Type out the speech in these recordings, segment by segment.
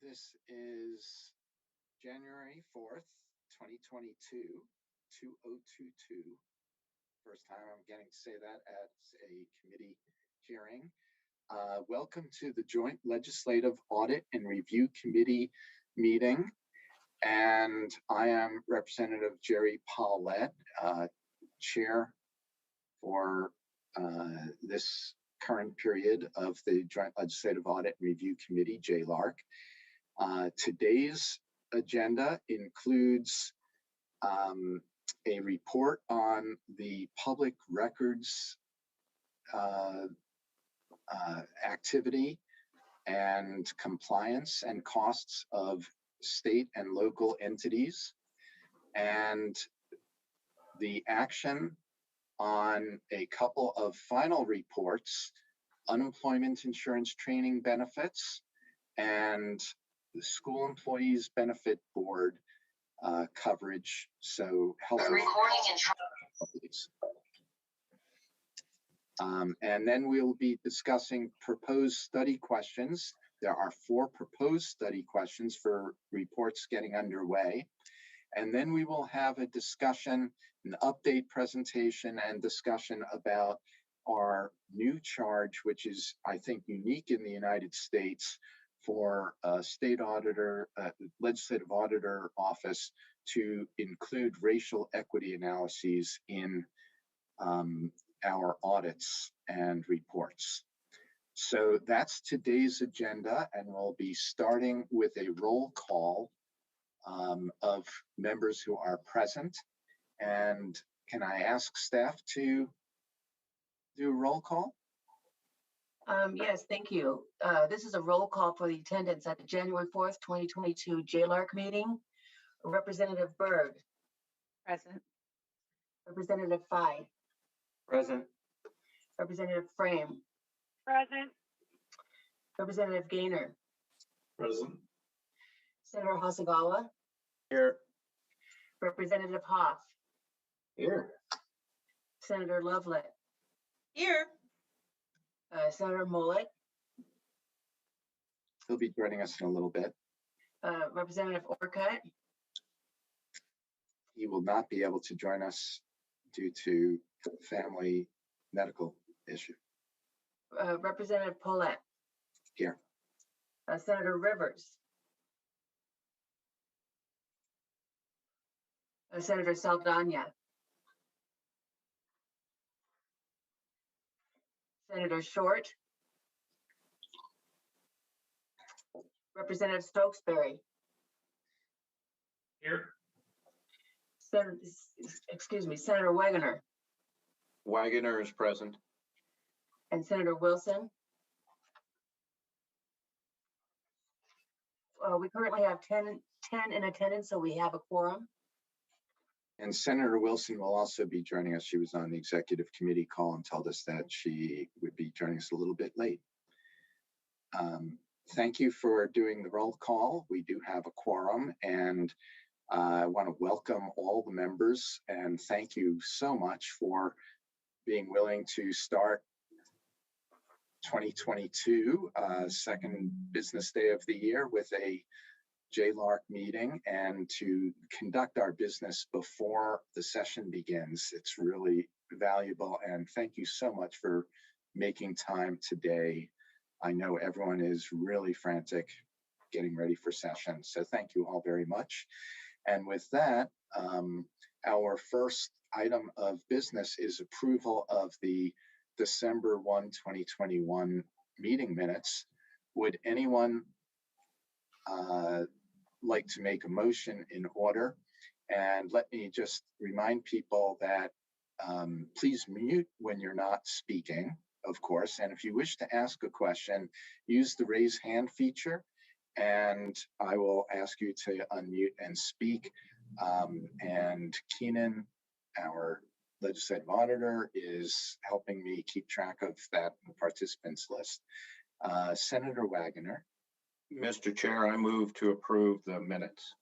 This is January 4th, 2022, 2022. First time I'm getting to say that as a committee hearing. Welcome to the Joint Legislative Audit and Review Committee meeting. And I am Representative Jerry Paulette, chair for this current period of the Joint Legislative Audit and Review Committee, JLARC. Today's agenda includes a report on the public records activity and compliance and costs of state and local entities, and the action on a couple of final reports, unemployment insurance training benefits and the School Employees Benefit Board coverage. So health insurance. And then we'll be discussing proposed study questions. There are 4 proposed study questions for reports getting underway. And then we will have a discussion, an update presentation and discussion about our new charge, which is, I think, unique in the United States for a state auditor, legislative auditor office to include racial equity analyses in our audits and reports. So that's today's agenda, and we'll be starting with a roll call of members who are present. And can I ask staff to do a roll call? Yes, thank you. This is a roll call for the attendance at the January 4th, 2022 JLARC meeting. Representative Berg. Present. Representative Fye. Present. Representative Frame. Present. Representative Gaynor. Present. Senator Hasagawa. Here. Representative Hoff. Here. Senator Lovelet. Here. Senator Mullet. He'll be joining us in a little bit. Representative Orcutt. He will not be able to join us due to family medical issue. Representative Paulette. Here. Senator Rivers. Senator Saldana. Senator Short. Representative Stokesbury. Here. Senator Wagoner. Wagoner is present. And Senator Wilson. We currently have 10 in attendance, so we have a quorum. And Senator Wilson will also be joining us. She was on the executive committee call and told us that she would be joining us a little bit late. Thank you for doing the roll call. We do have a quorum, and I want to welcome all the members and thank you so much for being willing to start 2022, second business day of the year, with a JLARC meeting and to conduct our business before the session begins. It's really valuable, and thank you so much for making time today. I know everyone is really frantic getting ready for session, so thank you all very much. And with that, our first item of business is approval of the December 1, 2021 meeting minutes. Would anyone like to make a motion in order? And let me just remind people that please mute when you're not speaking, of course. And if you wish to ask a question, use the raise hand feature and I will ask you to unmute and speak. And Keenan, our legislative auditor, is helping me keep track of that participants list. Senator Wagoner. Mr. Chair, I move to approve the minutes.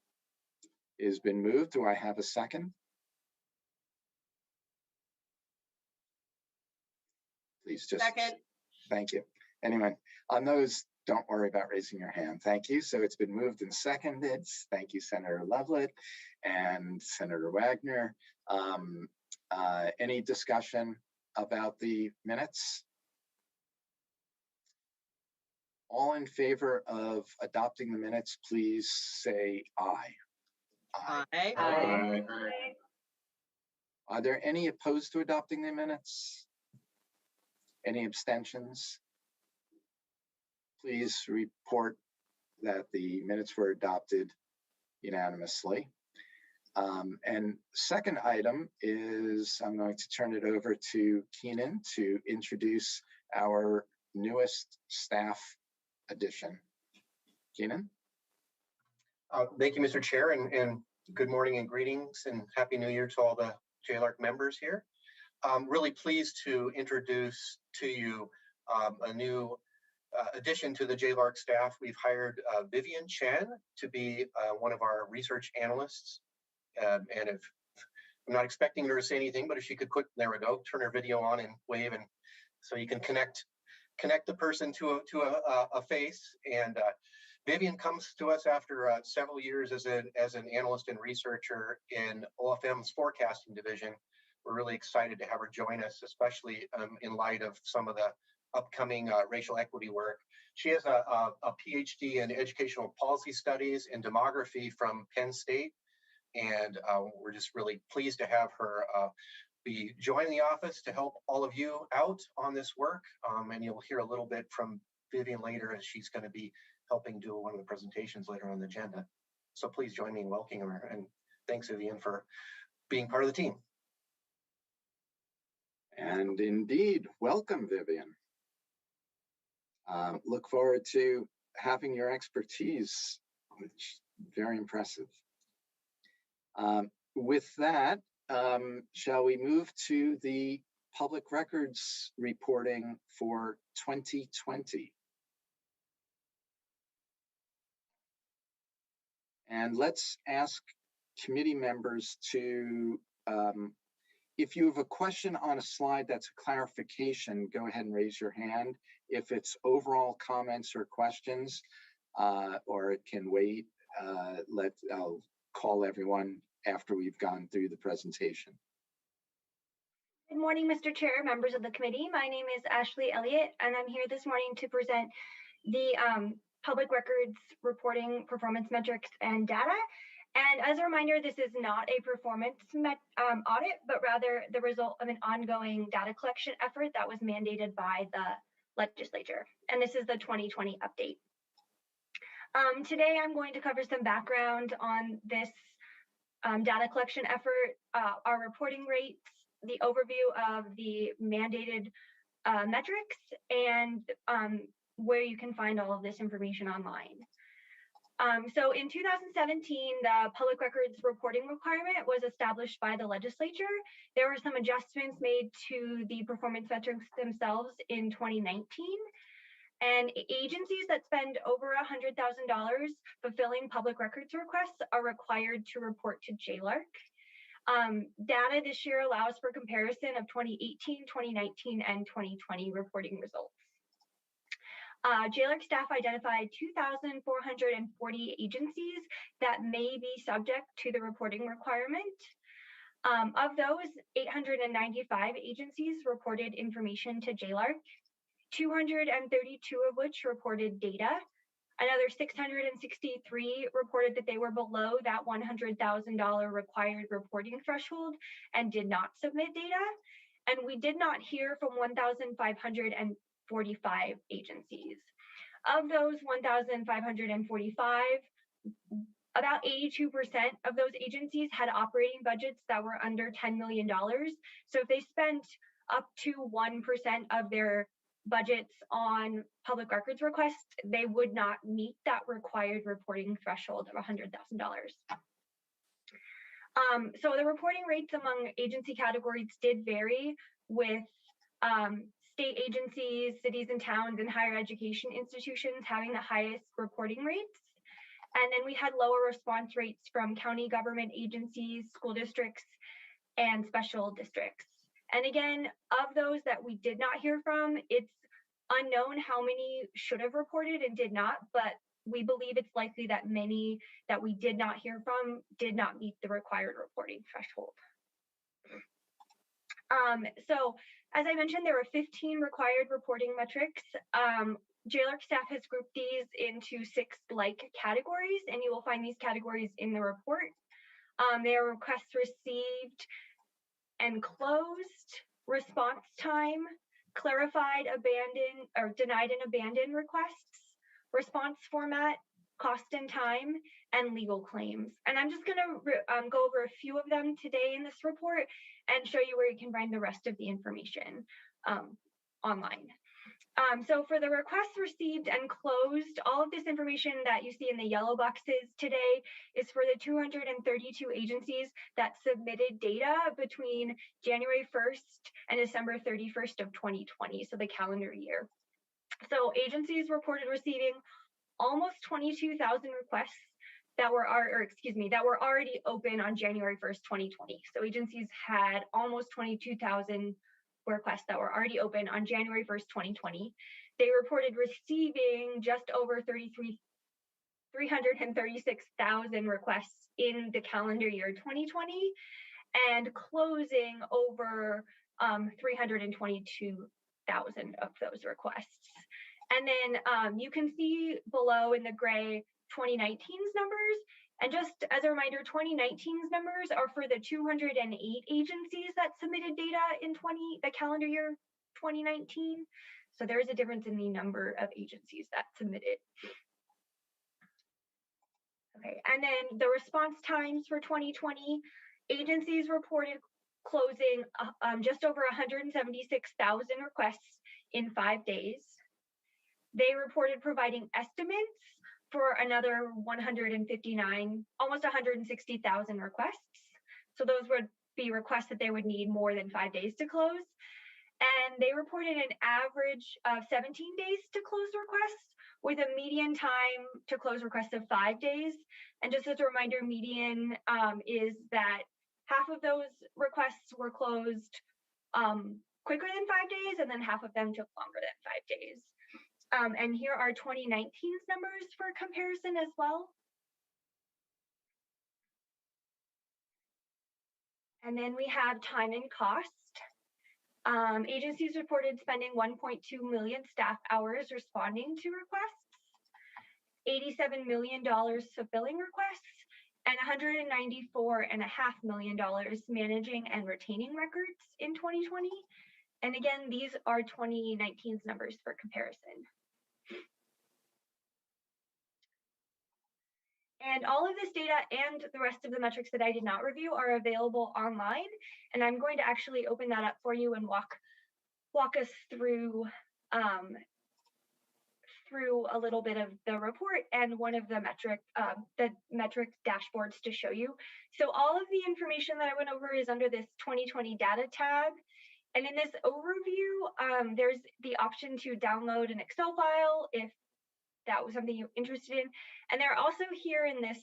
It has been moved. Do I have a second? Please just. Second. Thank you. Anyway, on those Don't worry about raising your hand. Thank you. So it's been moved and seconded. Thank you, Senator Loveland and Senator Wagner. Any discussion about the minutes? All in favor of adopting the minutes, please say aye. Aye. Aye. Are there any opposed to adopting the minutes? Any abstentions? Please report that the minutes were adopted unanimously. And second item is I'm going to turn it over to Keenan to introduce our newest staff addition. Keenan? Thank you, Mr. Chair, and good morning and greetings and Happy New Year to all the JLARC members here. I'm really pleased to introduce to you a new addition to the JLARC staff. We've hired Vivian Chen to be one of our research analysts. And if I'm not expecting her to say anything, but if she could there we go, turn her video on and wave, and so you can connect the person to a face. And Vivian comes to us after several years as an analyst and researcher in OFM's forecasting division. We're really excited to have her join us, especially in light of some of the upcoming racial equity work. She has a PhD in educational policy studies and demography from Penn State. And we're just really pleased to have her be joining the office to help all of you out on this work. And you'll hear a little bit from Vivian later, as she's going to be helping do one of the presentations later on the agenda. So please join me in welcoming her. And thanks, Vivian, for being part of the team. And indeed, welcome, Vivian. Look forward to having your expertise, which is very impressive. With that, shall we move to the public records reporting for 2020? And let's ask committee members to, if you have a question on a slide that's a clarification, go ahead and raise your hand. If it's overall comments or questions, or it can wait, I'll call everyone after we've gone through the presentation. Good morning, Mr. Chair, members of the committee. My name is Ashley Elliott, and I'm here this morning to present the public records reporting performance metrics and data. And as a reminder, this is not a performance audit, but rather the result of an ongoing data collection effort that was mandated by the legislature. And this is the 2020 update. Today, I'm going to cover some background on this data collection effort, our reporting rates, the overview of the mandated metrics, and where you can find all of this information online. So in 2017, the public records reporting requirement was established by the legislature. There were some adjustments made to the performance metrics themselves in 2019. And agencies that spend over $100,000 fulfilling public records requests are required to report to JLARC. Data this year allows for comparison of 2018, 2019, and 2020 reporting results. JLARC staff identified 2,440 agencies that may be subject to the reporting requirement. Of those, 895 agencies reported information to JLARC, 232 of which reported data. Another 663 reported that they were below that $100,000 required reporting threshold and did not submit data. And we did not hear from 1,545 agencies. Of those 1,545, about 82% of those agencies had operating budgets that were under $10 million. So if they spent up to 1% of their budgets on public records requests, they would not meet that required reporting threshold of $100,000. So the reporting rates among agency categories did vary, with state agencies, cities and towns, and higher education institutions having the highest reporting rates. And then we had lower response rates from county government agencies, school districts, and special districts. And again, of those that we did not hear from, it's unknown how many should have reported and did not, but we believe it's likely that many that we did not hear from did not meet the required reporting threshold. So as I mentioned, there were 15 required reporting metrics. JLARC staff has grouped these into 6 like categories, and you will find these categories in the report. They are requests received and closed, response time, clarified, abandoned, or denied and abandoned requests, response format, cost and time, and legal claims. And I'm just going to go over a few of them today in this report and show you where you can find the rest of the information online. So for the requests received and closed, all of this information that you see in the yellow boxes today is for the 232 agencies that submitted data between January 1st and December 31st of 2020, so the calendar year. So agencies reported receiving almost 22,000 requests that were already open on January 1st, 2020. So agencies had almost 22,000 requests that were already open on January 1st, 2020. They reported receiving just over 336,000 requests in the calendar year 2020 and closing over 322,000 of those requests. And then you can see below in the gray 2019's numbers. And just as a reminder, 2019's numbers are for the 208 agencies that submitted data in the calendar year 2019. So there is a difference in the number of agencies that submitted. Okay, and then the response times for 2020, agencies reported closing just over 176,000 requests in 5 days. They reported providing estimates for another 159, almost 160,000 requests. So those would be requests that they would need more than 5 days to close. And they reported an average of 17 days to close requests with a median time to close requests of 5 days. And just as a reminder, median is that half of those requests were closed quicker than 5 days, and then half of them took longer than 5 days. And here are 2019's numbers for comparison as well. And then we have time and cost. Agencies reported spending 1.2 million staff hours responding to requests, $87 million fulfilling requests, and $194.5 million managing and retaining records in 2020. And again, these are 2019's numbers for comparison. And all of this data and the rest of the metrics that I did not review are available online. And I'm going to actually open that up for you and walk us through a little bit of the report and one of the metric dashboards to show you. So all of the information that I went over is under this 2020 data tab. And in this overview, there's the option to download an Excel file if that was something you're interested in. And they're also here in this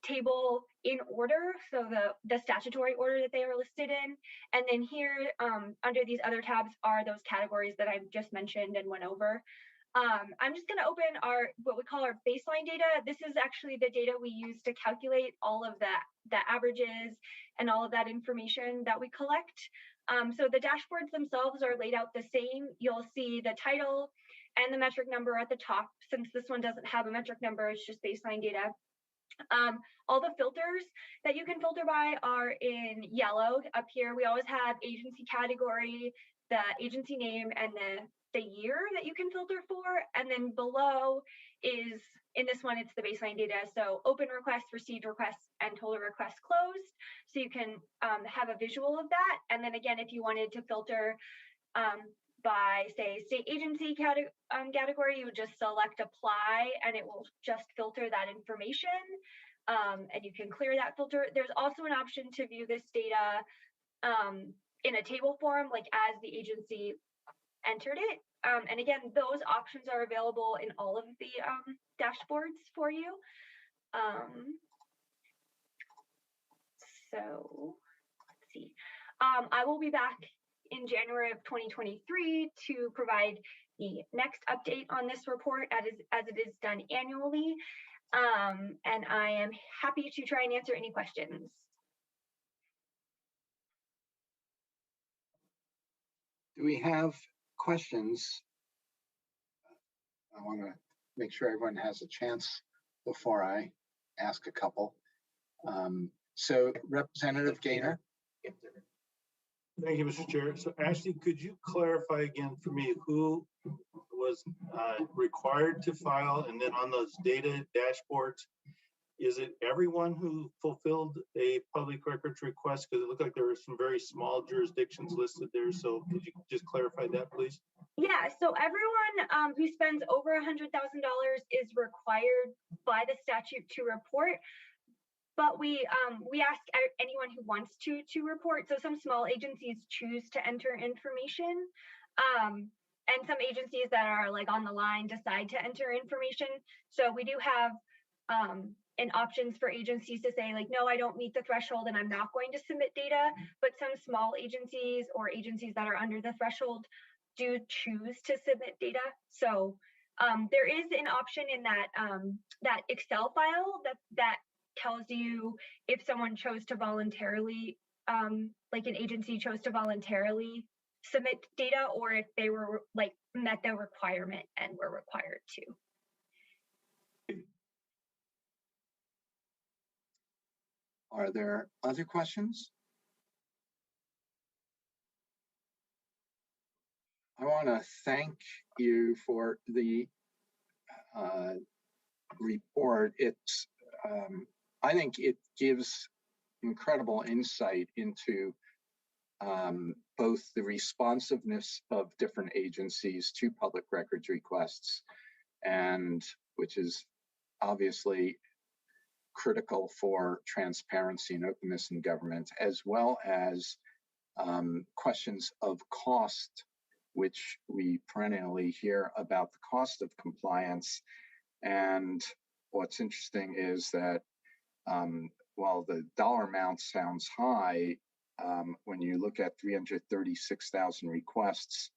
table in order, so the statutory order that they are listed in. And then here under these other tabs are those categories that I just mentioned and went over. I'm just going to open what we call our baseline data. This is actually the data we use to calculate all of the averages and all of that information that we collect. So the dashboards themselves are laid out the same. You'll see the title and the metric number at the top. Since this one doesn't have a metric number, it's just baseline data. All the filters that you can filter by are in yellow. Up here, we always have agency category, the agency name, and the year that you can filter for. And then below is, in this one, it's the baseline data. So open requests, received requests, and total requests closed. So you can have a visual of that. And then again, if you wanted to filter by, say, state agency category, you would just select apply and it will just filter that information. And you can clear that filter. There's also an option to view this data in a table form, like as the agency entered it. And again, those options are available in all of the dashboards for you. So let's see. I will be back in January of 2023 to provide the next update on this report as it is done annually. And I am happy to try and answer any questions. Do we have questions? I want to make sure everyone has a chance before I ask a couple. So Representative Gaynor. Thank you, Mr. Chair. So Ashley, could you clarify again for me who was required to file, and then on those data dashboards, is it everyone who fulfilled a public records request? Because it looked like there were some very small jurisdictions listed there. So could you just clarify that, please? Yeah, so everyone who spends over $100,000 is required by the statute to report. But we ask anyone who wants to report. So some small agencies choose to enter information, and some agencies that are like on the line decide to enter information. So we do have an options for agencies to say like, no, I don't meet the threshold and I'm not going to submit data. But some small agencies or agencies that are under the threshold do choose to submit data. So there is an option in that that Excel file that tells you if someone chose to voluntarily, like an agency chose to voluntarily submit data, or if they were like met the requirement and were required to. Are there other questions? I want to thank you for the report. It's I think it gives incredible insight into both the responsiveness of different agencies to public records requests, and which is obviously critical for transparency and openness in government, as well as questions of cost, which we perennially hear about the cost of compliance. And what's interesting is that while the dollar amount sounds high, when you look at 336,000 requests,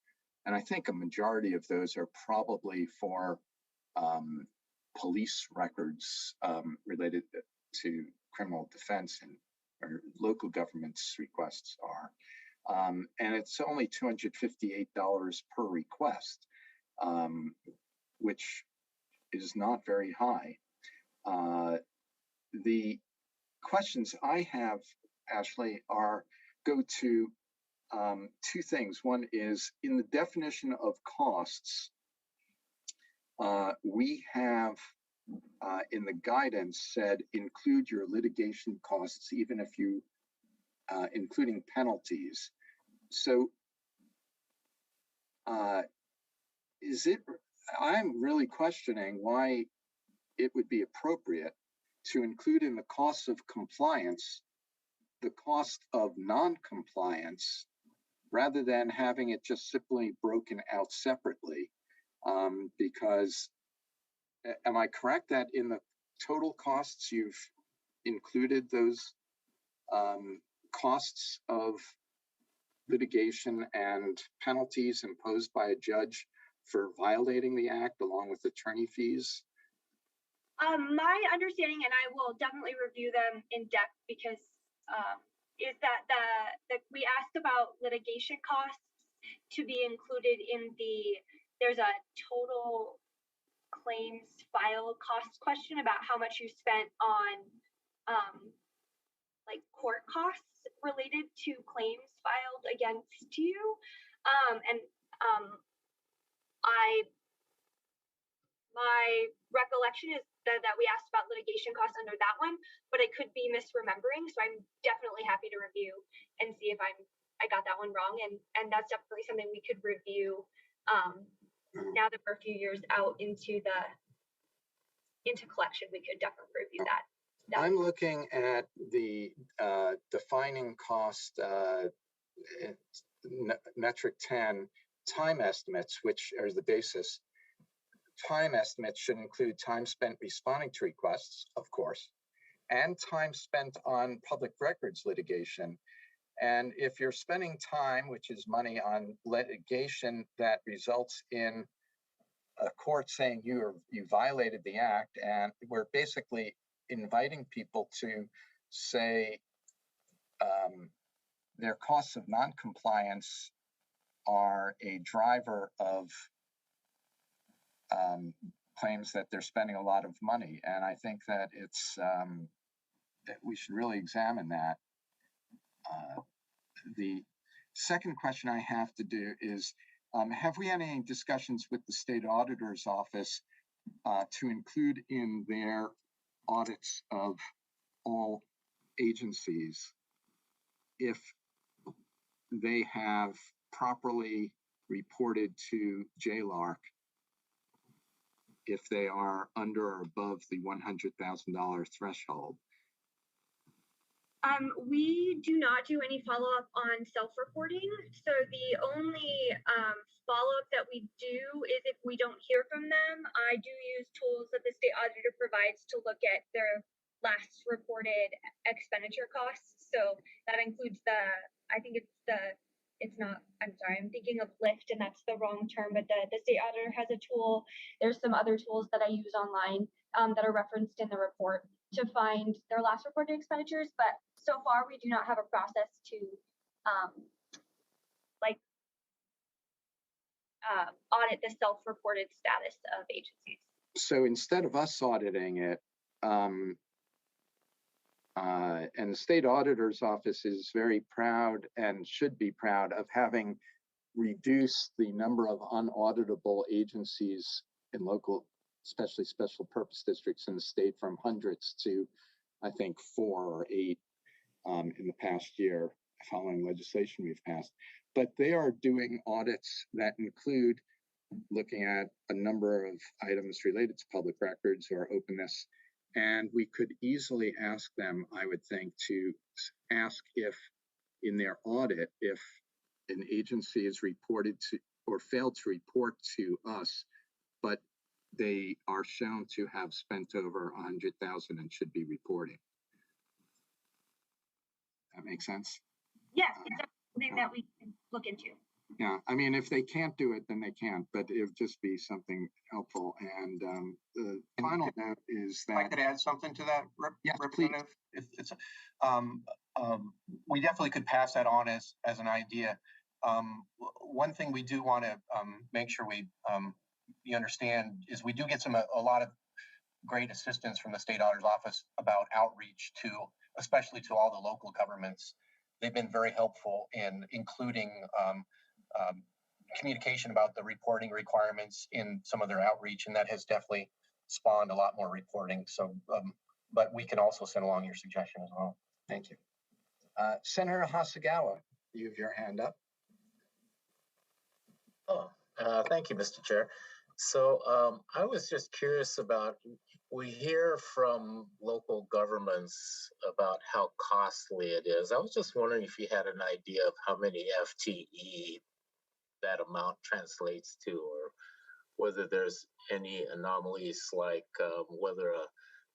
and I think a majority of those are probably for police records related to criminal defense, and or local government's requests are. And it's only $258 per request, which is not very high. The questions I have, Ashley, go to two things. One is in the definition of costs, we have in the guidance said include your litigation costs, even if you, including penalties. So I'm really questioning why it would be appropriate to include in the cost of compliance the cost of non-compliance, rather than having it just simply broken out separately. Because am I correct that in the total costs you've included those costs of litigation and penalties imposed by a judge for violating the act, along with attorney fees? My understanding, and I will definitely review them in depth, because is that we asked about litigation costs to be included in there's a total claims file cost question about how much you spent on like court costs related to claims filed against you. My recollection is that we asked about litigation costs under that one, but I could be misremembering. So I'm definitely happy to review and see if I got that one wrong. And that's definitely something we could review now that we're a few years out into collection. We could definitely review that. I'm looking at the defining cost metric 10 time estimates, which are the basis. Time estimates should include time spent responding to requests, of course, and time spent on public records litigation. And if you're spending time, which is money, on litigation that results in a court saying you violated the act, and we're basically inviting people to say their costs of noncompliance are a driver of claims that they're spending a lot of money. And I think that it's that we should really examine that. The second question I have to do is, have we had any discussions with the state auditor's office to include in their audits of all agencies if they have properly reported to JLARC if they are under or above the $100,000 threshold? We do not do any follow-up on self-reporting. So the only follow-up that we do is if we don't hear from them. I do use tools that the state auditor provides to look at their last reported expenditure costs. So that includes I'm thinking of Lyft, and that's the wrong term, but the state auditor has a tool. There's some other tools that I use online that are referenced in the report to find their last reported expenditures, but so far we do not have a process to audit the self-reported status of agencies. So instead of us auditing it, and the state auditor's office is very proud and should be proud of having reduced the number of unauditable agencies in local, especially special purpose districts in the state, from hundreds to, I think, 4 or 8 in the past year following legislation we've passed. But they are doing audits that include looking at a number of items related to public records or openness. And we could easily ask them, I would think, to ask if in their audit, if an agency is reported to or failed to report to us, but they are shown to have spent over 100,000 and should be reporting. That makes sense? Yes, it's something that we can look into. Yeah, I mean, if they can't do it, then they can't, but it would just be something helpful. And the final note is If I that, could add something to that, Yes, Representative. If it's, we definitely could pass that on as an idea. One thing we do want to make sure we understand is we do get a lot of great assistance from the state auditor's office about outreach to, especially to all the local governments. They've been very helpful in including communication about the reporting requirements in some of their outreach, and that has definitely spawned a lot more reporting. So, but we can also send along your suggestion as well. thank you. Senator Hasagawa, you have your hand up. Oh, thank you, Mr. Chair. So I was just curious about, we hear from local governments about how costly it is. I was just wondering if you had an idea of how many FTE that amount translates to, or whether there's any anomalies, like whether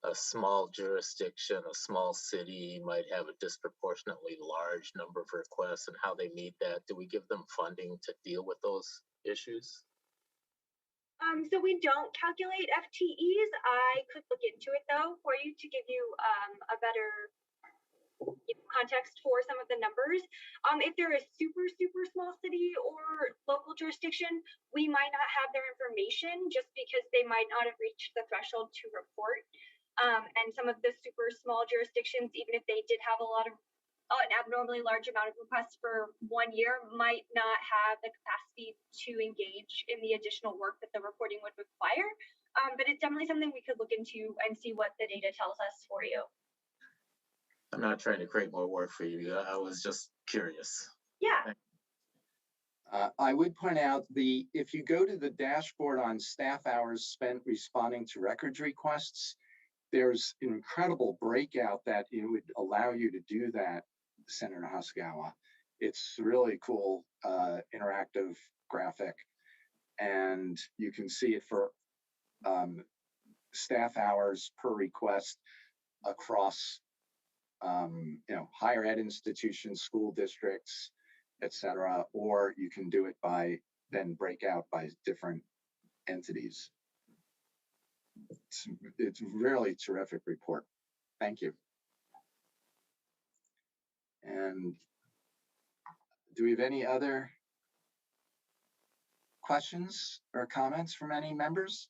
a small jurisdiction, a small city might have a disproportionately large number of requests, and how they meet that. Do we give them funding to deal with those issues? So we don't calculate FTEs. I could look into it though for you to give you a better context for some of the numbers. If they're a super small city or local jurisdiction, we might not have their information just because they might not have reached the threshold to report. And some of the super small jurisdictions, even if they did have an abnormally large amount of requests for 1 year, might not have the capacity to engage in the additional work that the reporting would require. But it's definitely something we could look into and see what the data tells us for you. I'm not trying to create more work for you. I was just curious. Yeah. I would point out if you go to the dashboard on staff hours spent responding to records requests, there's an incredible breakout that it would allow you to do that, Senator Hasagawa. It's really cool, interactive graphic, and you can see it for staff hours per request across higher ed institutions, school districts, etc., or you can do it by then break out by different entities. It's really terrific report. Thank you. And do we have any other questions or comments from any members?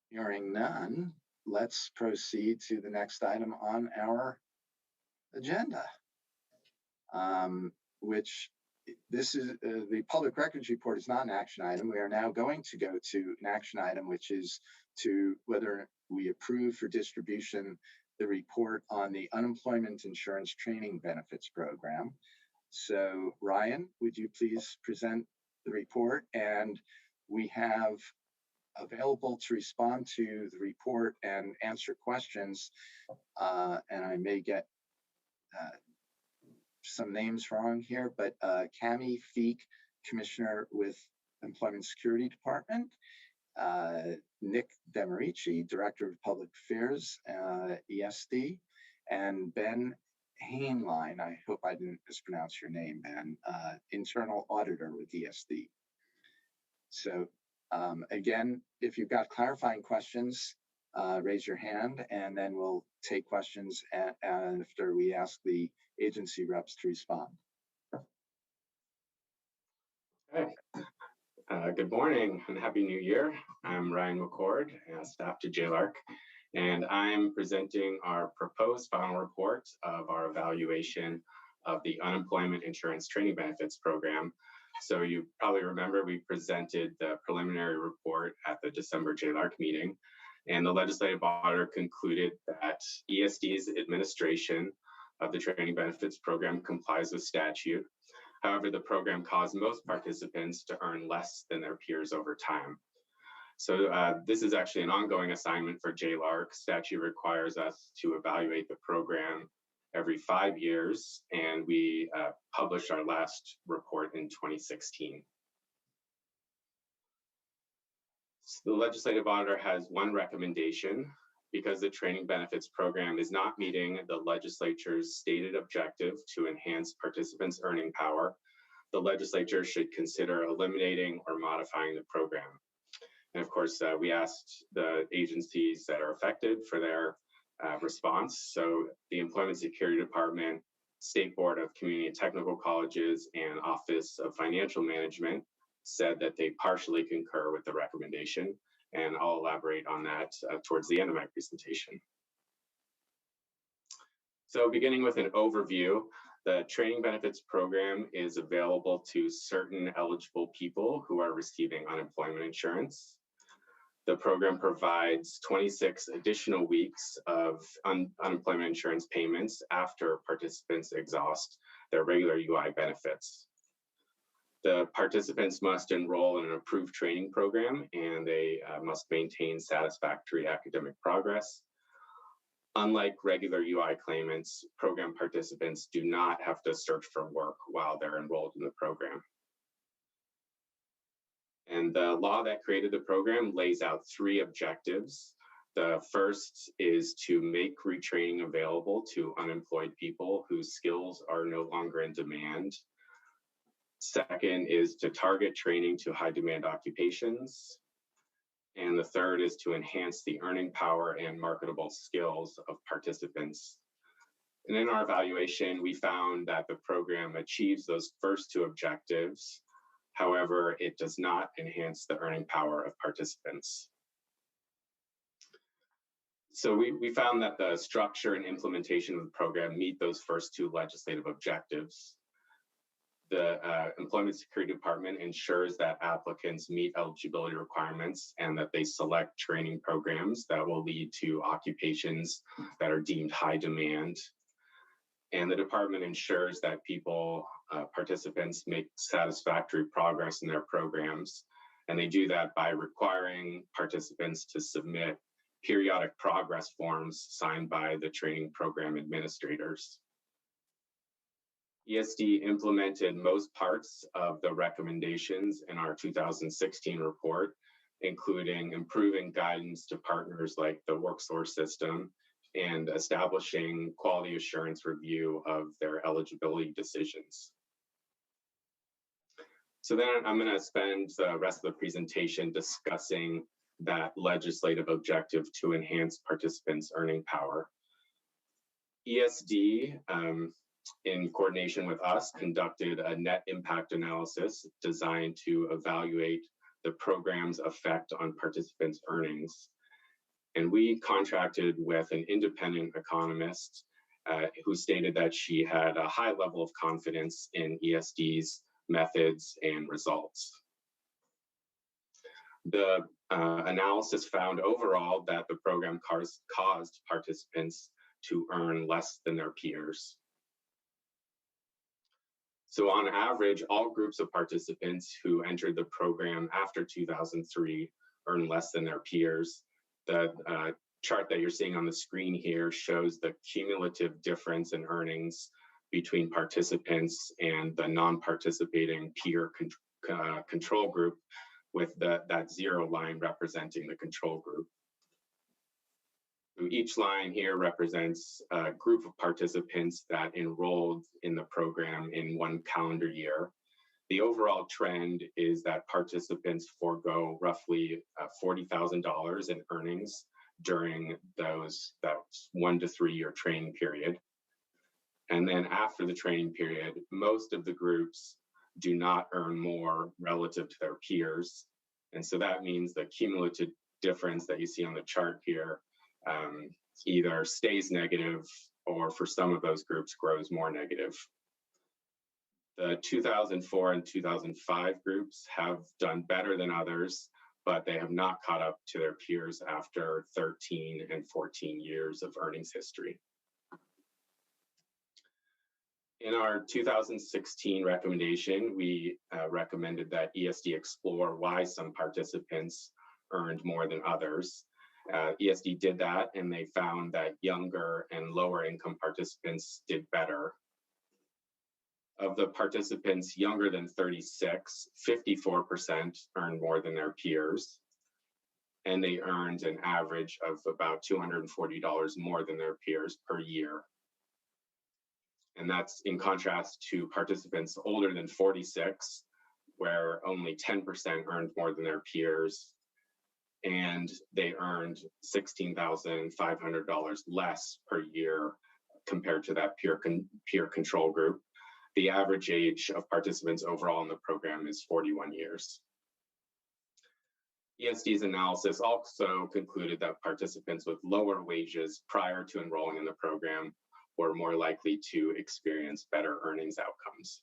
Hearing none, let's proceed to the next item on our agenda, which this is the public records report is not an action item. We are now going to go to an action item, which is to whether we approve for distribution the report on the unemployment insurance training benefits program. So Ryan, would you please present the report? And we have available to respond to the report and answer questions. And I may get some names wrong here, but Cami Feek, Commissioner with Employment Security Department, Nick Demerici, Director of Public Affairs, ESD, and Ben Hainline, I hope I didn't mispronounce your name, Ben, Internal Auditor with ESD. So again, if you've got clarifying questions, raise your hand, and then we'll take questions after we ask the agency reps to respond. Okay. Good morning and Happy New Year. I'm Ryan McCord, staff to JLARC, and I'm presenting our proposed final report of our evaluation of the Unemployment Insurance Training Benefits Program. So you probably remember we presented the preliminary report at the December JLARC meeting, and the legislative auditor concluded that ESD's administration of the training benefits program complies with statute. However, the program caused most participants to earn less than their peers over time. So this is actually an ongoing assignment for JLARC. Statute requires us to evaluate the program every 5 years, and we published our last report in 2016. So the legislative auditor has one recommendation. Because the training benefits program is not meeting the legislature's stated objective to enhance participants' earning power, the legislature should consider eliminating or modifying the program. And of course, we asked the agencies that are affected for their response. So the Employment Security Department, State Board of Community and Technical Colleges, and Office of Financial Management said that they partially concur with the recommendation. And I'll elaborate on that towards the end of my presentation. So beginning with an overview, the training benefits program is available to certain eligible people who are receiving unemployment insurance. The program provides 26 additional weeks of unemployment insurance payments after participants exhaust their regular UI benefits. The participants must enroll in an approved training program, and they must maintain satisfactory academic progress. Unlike regular UI claimants, program participants do not have to search for work while they're enrolled in the program. And the law that created the program lays out 3 objectives. The first is to make retraining available to unemployed people whose skills are no longer in demand. Second is to target training to high demand occupations. And the third is to enhance the earning power and marketable skills of participants. And in our evaluation, we found that the program achieves those first 2 objectives. However, it does not enhance the earning power of participants. So we found that the structure and implementation of the program meet those first 2 legislative objectives. The Employment Security Department ensures that applicants meet eligibility requirements and that they select training programs that will lead to occupations that are deemed high demand. And the department ensures that participants make satisfactory progress in their programs. And they do that by requiring participants to submit periodic progress forms signed by the training program administrators. ESD implemented most parts of the recommendations in our 2016 report, including improving guidance to partners like the WorkSource system and establishing quality assurance review of their eligibility decisions. So then I'm going to spend the rest of the presentation discussing that legislative objective to enhance participants' earning power. ESD, in coordination with us, conducted a net impact analysis designed to evaluate the program's effect on participants' earnings. And we contracted with an independent economist who stated that she had a high level of confidence in ESD's methods and results. The analysis found overall that the program caused participants to earn less than their peers. So on average, all groups of participants who entered the program after 2003 earned less than their peers. The chart that you're seeing on the screen here shows the cumulative difference in earnings between participants and the non-participating peer control group, with that zero line representing the control group. So each line here represents a group of participants that enrolled in the program in one calendar year. The overall trend is that participants forego roughly $40,000 in earnings during that 1 to 3 year training period. And then after the training period, most of the groups do not earn more relative to their peers. And so that means the cumulative difference that you see on the chart here either stays negative or for some of those groups grows more negative. The 2004 and 2005 groups have done better than others, but they have not caught up to their peers after 13 and 14 years of earnings history. In our 2016 recommendation, we recommended that ESD explore why some participants earned more than others. ESD did that, and they found that younger and lower income participants did better. Of the participants younger than 36, 54% earned more than their peers, and they earned an average of about $240 more than their peers per year. And that's in contrast to participants older than 46, where only 10% earned more than their peers, and they earned $16,500 less per year compared to that peer control group. The average age of participants overall in the program is 41 years. ESD's analysis also concluded that participants with lower wages prior to enrolling in the program were more likely to experience better earnings outcomes.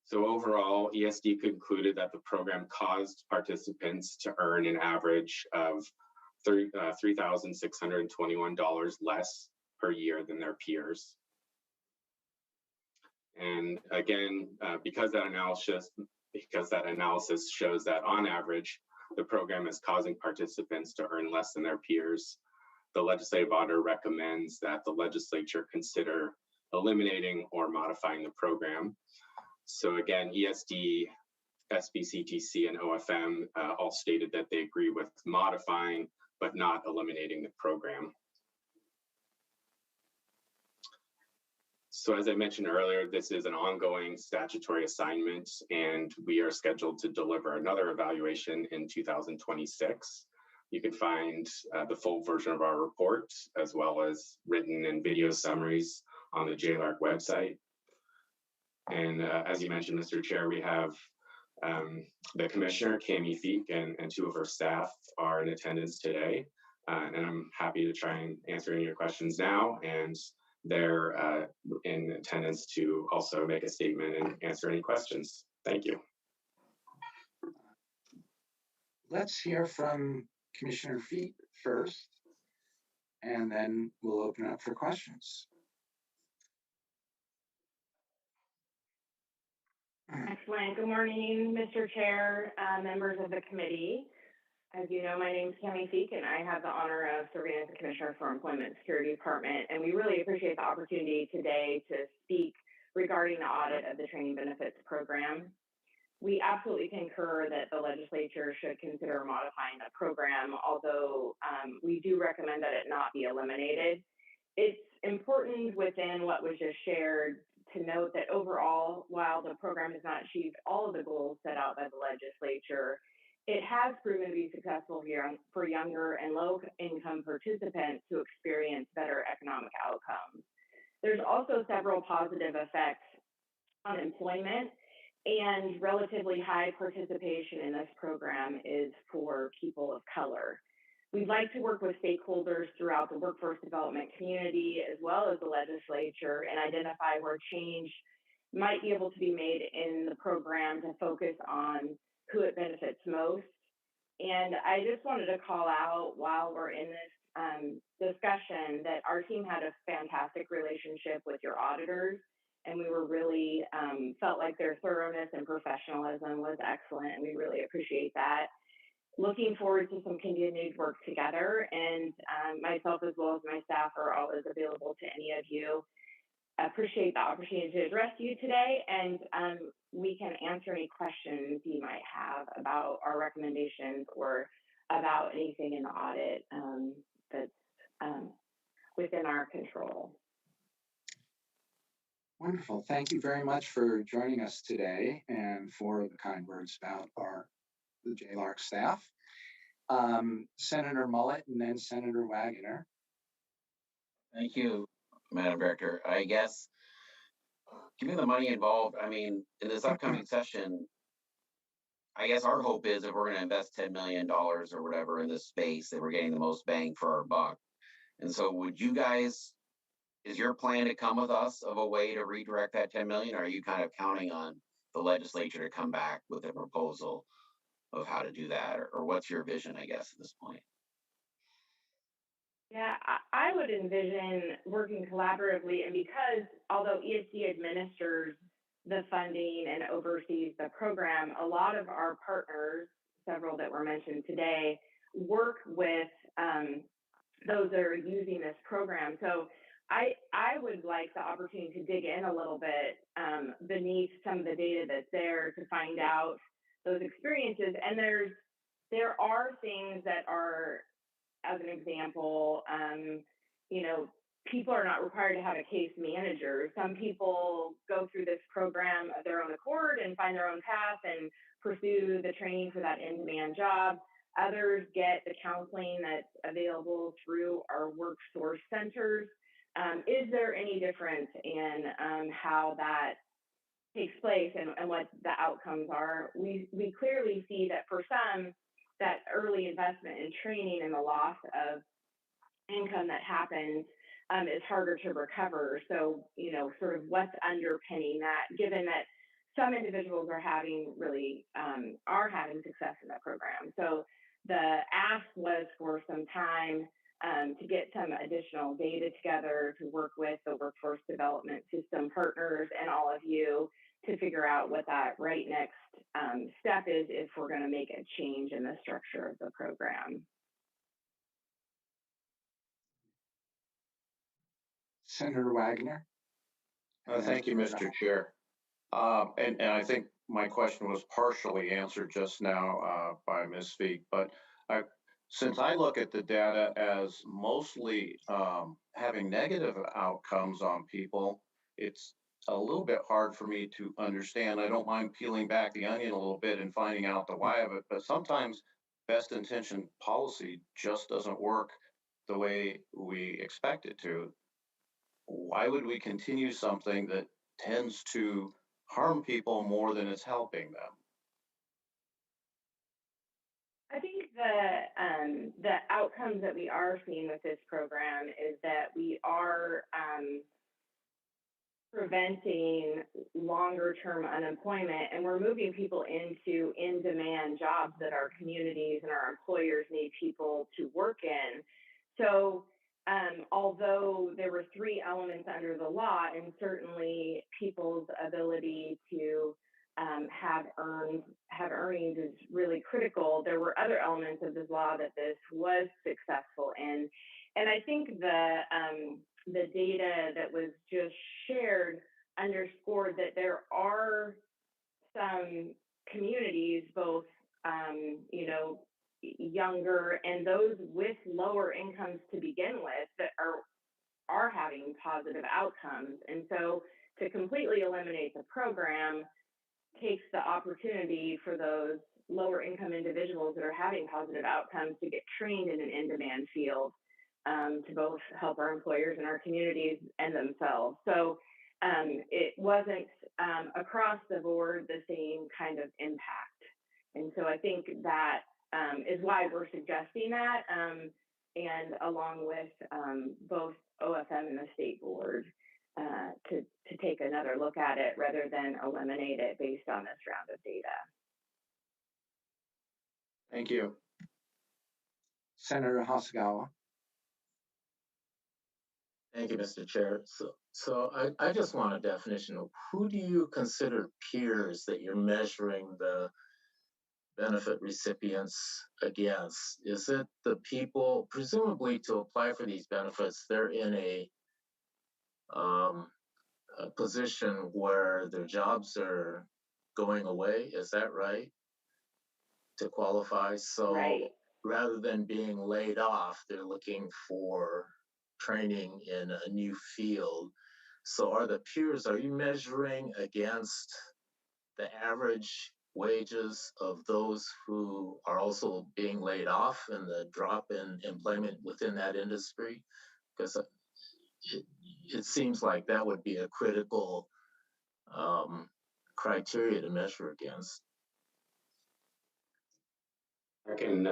So overall, ESD concluded that the program caused participants to earn an average of $3,621 less per year than their peers. And again, because that analysis shows that on average, the program is causing participants to earn less than their peers, the legislative auditor recommends that the legislature consider eliminating or modifying the program. So again, ESD, SBCTC, and OFM all stated that they agree with modifying but not eliminating the program. So as I mentioned earlier, this is an ongoing statutory assignment, and we are scheduled to deliver another evaluation in 2026. You can find the full version of our report, as well as written and video summaries on the JLARC website. And as you mentioned, Mr. Chair, we have the Commissioner, Cami Feek, and two of her staff are in attendance today. And I'm happy to try and answer any of your questions now. And they're in attendance to also make a statement and answer any questions. Thank you. Let's hear from Commissioner Feek first, and then we'll open up for questions. Excellent. Good morning, Mr. Chair, members of the committee. As you know, my name is Cami Feek, and I have the honor of serving as the Commissioner for Employment and Security Department. And we really appreciate the opportunity today to speak regarding the audit of the Training Benefits Program. we absolutely concur that the legislature should consider modifying the program, although we do recommend that it not be eliminated. It's important within what was just shared to note that overall, while the program has not achieved all of the goals set out by the legislature, it has proven to be successful for younger and low-income participants to experience better economic outcomes. There's also several positive effects on employment, and relatively high participation in this program is for people of color. We'd like to work with stakeholders throughout the workforce development community as well as the legislature and identify where change might be able to be made in the program to focus on who it benefits most. And I just wanted to call out while we're in this discussion that our team had a fantastic relationship with your auditors, and we were really felt like their thoroughness and professionalism was excellent, and we really appreciate that. Looking forward to some continued work together, and myself as well as my staff are always available to any of you. I appreciate the opportunity to address you today, and we can answer any questions you might have about our recommendations or about anything in the audit that's within our control. Wonderful. Thank you very much for joining us today and for the kind words about the JLARC staff. Senator Mullet and then Senator Wagoner. Thank you, Madam Director. I guess, given the money involved, I mean, in this upcoming session, I guess our hope is if we're going to invest $10 million or whatever in this space, that we're getting the most bang for our buck. And so would you guys, is your plan to come with us of a way to redirect that 10 million? Or are you kind of counting on the legislature to come back with a proposal of how to do that? Or what's your vision, I guess, at this point? Yeah, I would envision working collaboratively, and because although ESD administers the funding and oversees the program, a lot of our partners, several that were mentioned today, work with those that are using this program. So I would like the opportunity to dig in a little bit beneath some of the data that's there to find out those experiences. And there are things that are, as an example, you know, people are not required to have a case manager. Some people go through this program of their own accord and find their own path and pursue the training for that in-demand job. Others get the counseling that's available through our work source centers. Is there any difference in how that takes place and what the outcomes are? We clearly see that for some, that early investment in training and the loss of income that happens is harder to recover. So, you know, sort of what's underpinning that, given that some individuals are having success in that program. So the ask was for some time to get some additional data together to work with the workforce development system partners and all of you to figure out what that right next step is if we're going to make a change in the structure of the program. Senator Wagoner. Thank you, Mr. Chair. And I think my question was partially answered just now by Ms. Feek, but since I look at the data as mostly having negative outcomes on people, it's a little bit hard for me to understand. I don't mind peeling back the onion a little bit and finding out the why of it, but sometimes best intention policy just doesn't work the way we expect it to. Why would we continue something that tends to harm people more than it's helping them? I think the outcomes that we are seeing with this program is that we are preventing longer term unemployment, and we're moving people into in-demand jobs that our communities and our employers need people to work in. So although there were 3 elements under the law, and certainly people's ability to have earnings is really critical, there were other elements of this law that this was successful in. And I think the data that was just shared underscored that there are some lower incomes to begin with that are having positive outcomes. And so to completely eliminate the program takes the opportunity for those lower income individuals that are having positive outcomes to get trained in an in-demand field, to both help our employers and our communities and themselves. So it wasn't across the board the same kind of impact. And so I think that is why we're suggesting that, and along with both OFM and the state board, to take another look at it rather than eliminate it based on this round of data. Thank you. Senator Hasagawa. Thank you, Mr. Chair. So I just want a definition of who do you consider peers that you're measuring the benefit recipients against? Is it the people, presumably to apply for these benefits, they're in a position where their jobs are going away, is that right? To qualify, so Right. rather than being laid off, they're looking for training in a new field. So are you measuring against the average wages of those who are also being laid off and the drop in employment within that industry? Because it seems like that would be a critical criteria to measure against. I can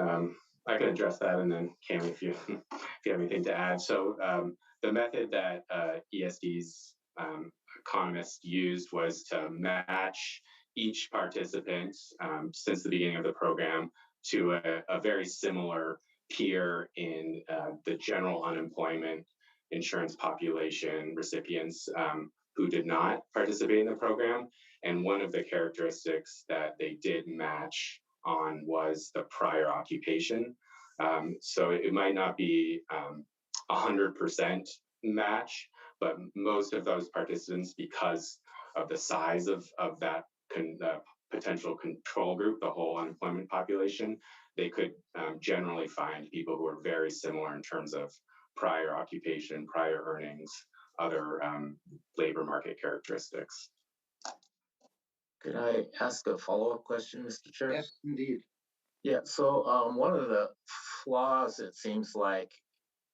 address that, and then Cam, if you have anything to add. So the method that ESD's economists used was to match each participant since the beginning of the program to a very similar peer in the general unemployment insurance population recipients who did not participate in the program. And one of the characteristics that they did match on was the prior occupation. So it might not be 100% match, but most of those participants, because of the size of that potential control group, the whole unemployment population, they could generally find people who are very similar in terms of prior occupation, prior earnings, other labor market characteristics. Could I ask a follow-up question, Mr. Chair? Yes, indeed. Yeah, so one of the flaws, it seems like,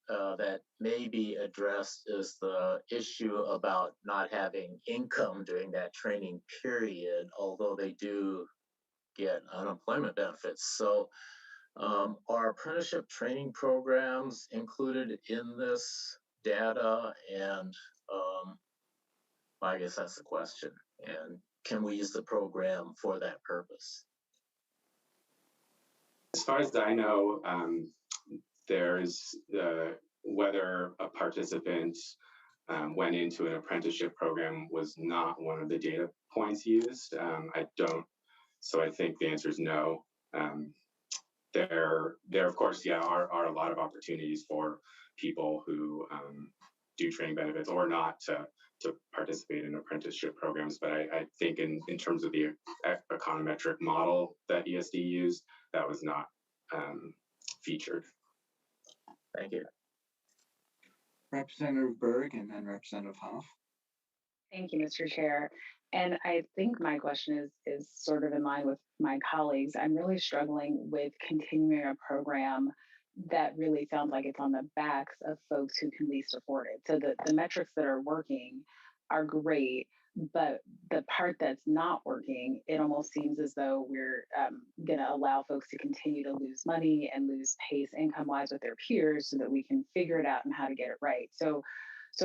that may be addressed is the issue about not having income during that training period, although they do get unemployment benefits. So are apprenticeship training programs included in this data? And I guess that's the question. And can we use the program for that purpose? As far as I know, there's whether a participant went into an apprenticeship program was not one of the data points used. So I think the answer is no. There of course, yeah, are a lot of opportunities for people who do training benefits or not to participate in apprenticeship programs. But I think in terms of the econometric model that ESD used, that was not featured. Thank you. Representative Berg and then Representative Hoff. Thank you, Mr. Chair. And I think my question is sort of in line with my colleagues. I'm really struggling with continuing a program that really sounds like it's on the backs of folks who can least afford it. So the metrics that are working are great, but the part that's not working, it almost seems as though we're going to allow folks to continue to lose money and lose pace income-wise with their peers so that we can figure it out and how to get it right. So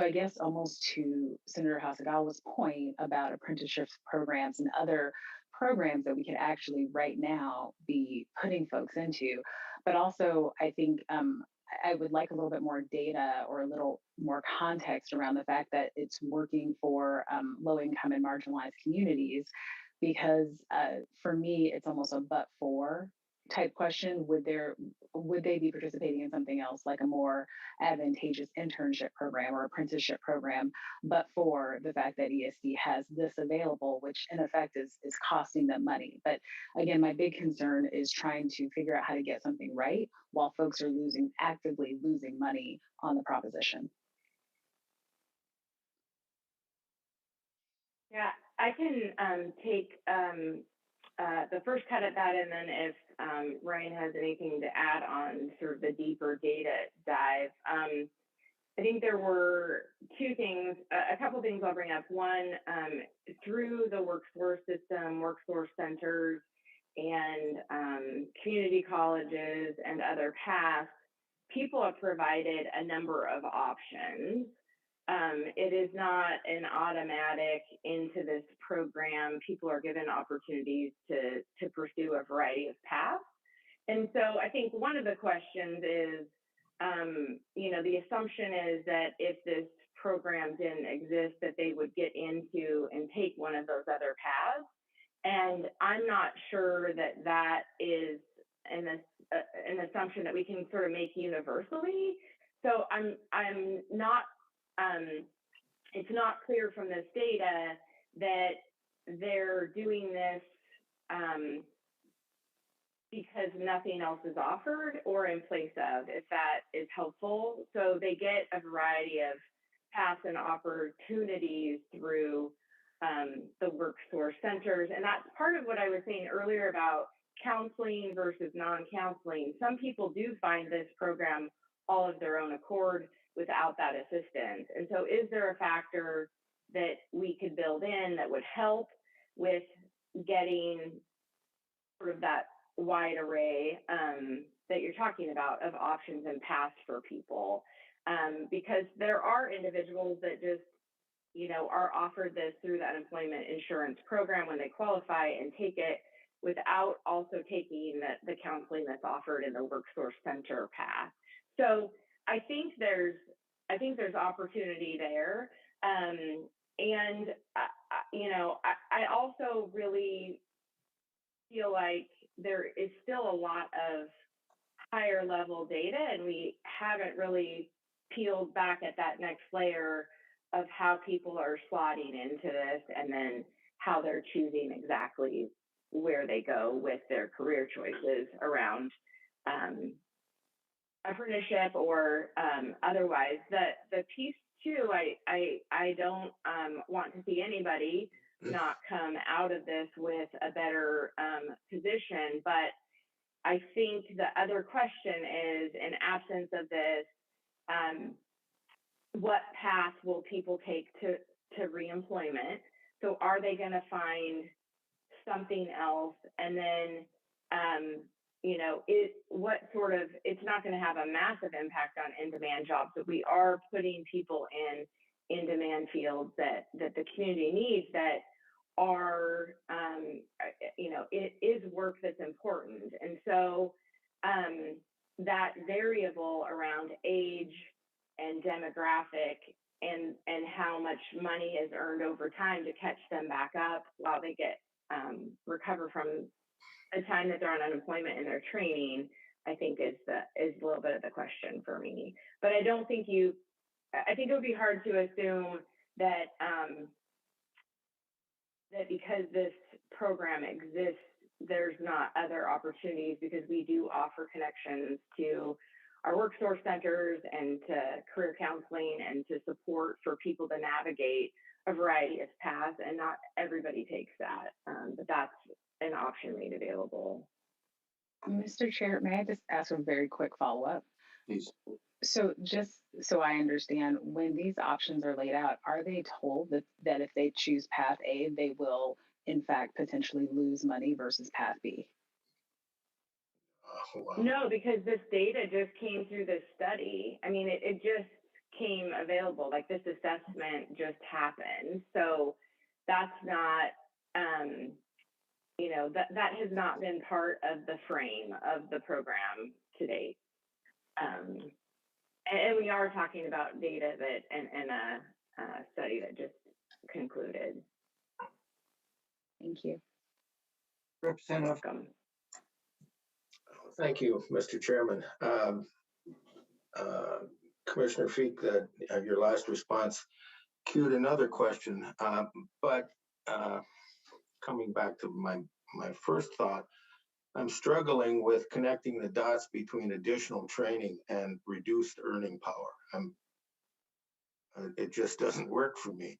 I guess almost to Senator Hasagawa's point about apprenticeship programs and other programs that we can actually right now be putting folks into, but also I think I would like a little bit more data or a little more context around the fact that it's working for low income and marginalized communities, because for me, it's almost a but for type question, would they be participating in something else like a more advantageous internship program or apprenticeship program, but for the fact that ESD has this available, which in effect is costing them money. But again, my big concern is trying to figure out how to get something right while folks are actively losing money on the proposition. Yeah, I can take the first cut at that, and then if Ryan has anything to add on sort of the deeper data dive. I think there were two things, a couple things I'll bring up. One, through the WorkSource system, WorkSource centers, and community colleges and other paths, people are provided a number of options. It is not an automatic into this program. People are given opportunities to pursue a variety of paths. And so I think one of the questions is, the assumption is that if this program didn't exist, that they would get into and take one of those other paths. And I'm not sure that that is an assumption that we can sort of make universally. So I'm not, it's not clear from this data that they're doing this because nothing else is offered or in place of, if that is helpful. So they get a variety of paths and opportunities through the WorkSource centers. And that's part of what I was saying earlier about counseling versus non-counseling. Some people do find this program all of their own accord without that assistance. And so is there a factor that we could build in that would help with getting sort of that wide array that you're talking about of options and paths for people? Because there are individuals that just, are offered this through the unemployment insurance program when they qualify and take it without also taking the counseling that's offered in the WorkSource center path. So I think there's opportunity there. And I also really feel like there is still a lot of higher level data, and we haven't really peeled back at that next layer of how people are slotting into this and then how they're choosing exactly where they go with their career choices around apprenticeship or otherwise. The piece too, I don't want to see anybody not come out of this with a better position, but I think the other question is, in absence of this, what path will people take to reemployment? So are they going to find something else? And then, it's not going to have a massive impact on in-demand jobs, but we are putting people in in-demand fields that the community needs that are, it is work that's important. And so that variable around age and demographic and how much money is earned over time to catch them back up while they get recover from the time that they're on unemployment and their training, I think is a little bit of the question for me. But I don't think I think it would be hard to assume that that because this program exists, there's not other opportunities, because we do offer connections to our WorkSource centers and to career counseling and to support for people to navigate a variety of paths, and not everybody takes that, but that's an option made available. Mr. Chair, may I just ask a very quick follow-up? Please. So just so I understand, when these options are laid out, are they told that if they choose path A, they will in fact potentially lose money versus path B? No, because this data just came through this study. I mean, it just came available, like this assessment just happened. So that's not, that has not been part of the frame of the program to date. And we are talking about data that and a study that just concluded. Thank you. Representative. Welcome. Thank you, Mr. Chairman. Commissioner Feek, that your last response cued another question, but coming back to my first thought, I'm struggling with connecting the dots between additional training and reduced earning power. It just doesn't work for me.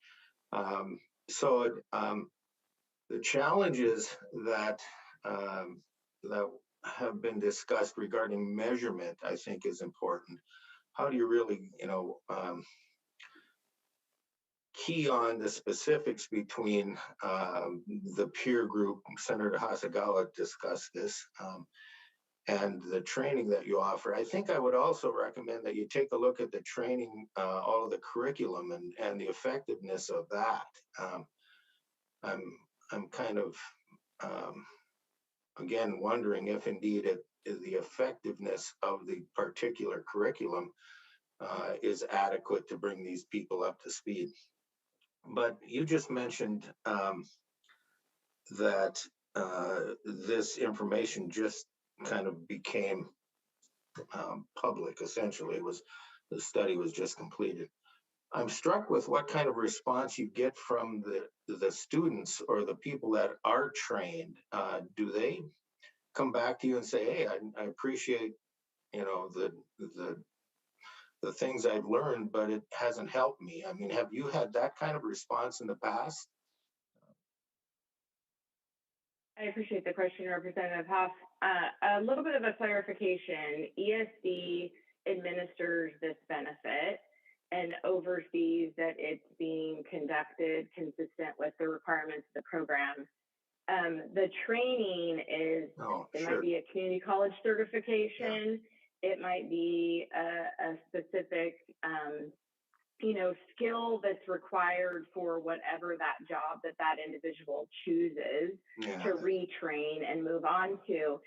So the challenges that that have been discussed regarding measurement, I think, is important. How do you really, key on the specifics between the peer group? Senator Hasagawa discussed this, and the training that you offer. I think I would also recommend that you take a look at the training, all of the curriculum and the effectiveness of that. I'm kind of, again, wondering if indeed the effectiveness of the particular curriculum is adequate to bring these people up to speed. But you just mentioned that this information just kind of became public, essentially. The study was just completed. I'm struck with what kind of response you get from the students or the people that are trained. Do they come back to you and say, hey, I appreciate, the things I've learned, but it hasn't helped me? I mean, have you had that kind of response in the past? I appreciate the question, Representative Hoff. A little bit of a clarification. ESD administers this benefit and oversees that it's being conducted consistent with the requirements of the program. The training is, might be a community college certification. Yeah. It might be a specific, skill that's required for whatever that job that individual chooses to retrain and move on to.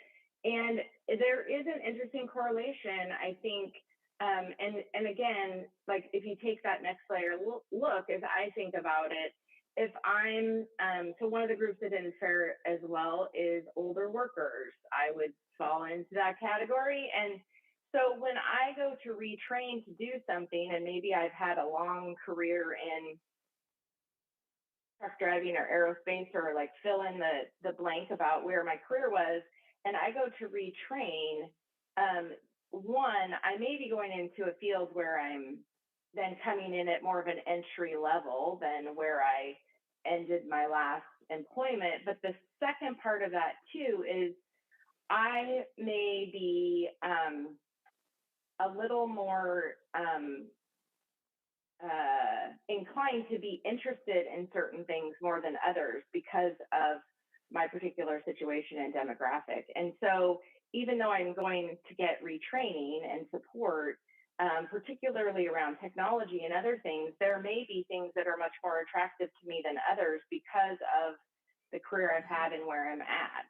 And there is an interesting correlation, I think, and again, like if you take that next layer, look, as I think about it, if I'm, so one of the groups that didn't fare as well is older workers. I would fall into that category. And so when I go to retrain to do something, and maybe I've had a long career in truck driving or aerospace, or like fill in the blank about where my career was, and I go to retrain, one, I may be going into a field where I'm then coming in at more of an entry level than where I ended my last employment. But the second part of that too is I may be a little more inclined to be interested in certain things more than others because of my particular situation and demographic. And so even though I'm going to get retraining and support, particularly around technology and other things, there may be things that are much more attractive to me than others because of the career I've had and where I'm at.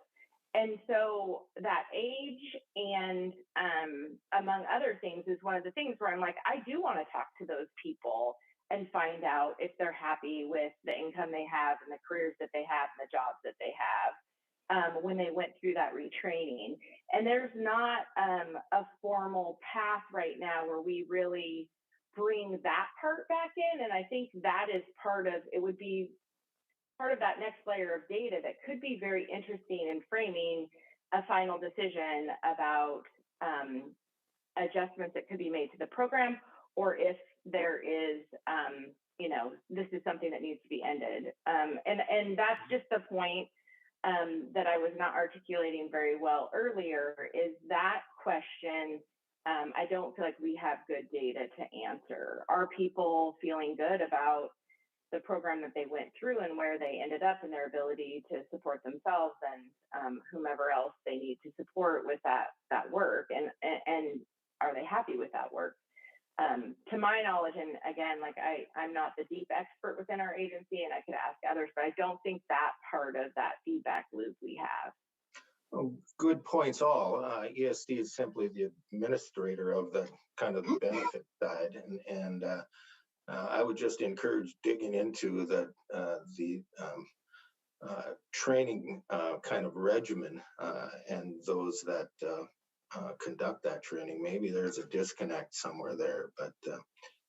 And so that age and among other things is one of the things where I'm like, I do want to talk to those people and find out if they're happy with the income they have and the careers that they have and the jobs that they have when they went through that retraining. And there's not a formal path right now where we really bring that part back in. And I think that is part of, it would be part of that next layer of data that could be very interesting in framing a final decision about adjustments that could be made to the program, or if there is, this is something that needs to be ended. And that's just the point that I was not articulating very well earlier, is that question, I don't feel like we have good data to answer. Are people feeling good about the program that they went through and where they ended up in their ability to support themselves and whomever else they need to support with that work, and are they happy with that work? To my knowledge, and again, like I'm not the deep expert within our agency, and I could ask others, but I don't think that part of that feedback loop we have. Oh, good points all. ESD is simply the administrator of the kind of the benefit side, and I would just encourage digging into the training kind of regimen and those that conduct that training. Maybe there's a disconnect somewhere there, but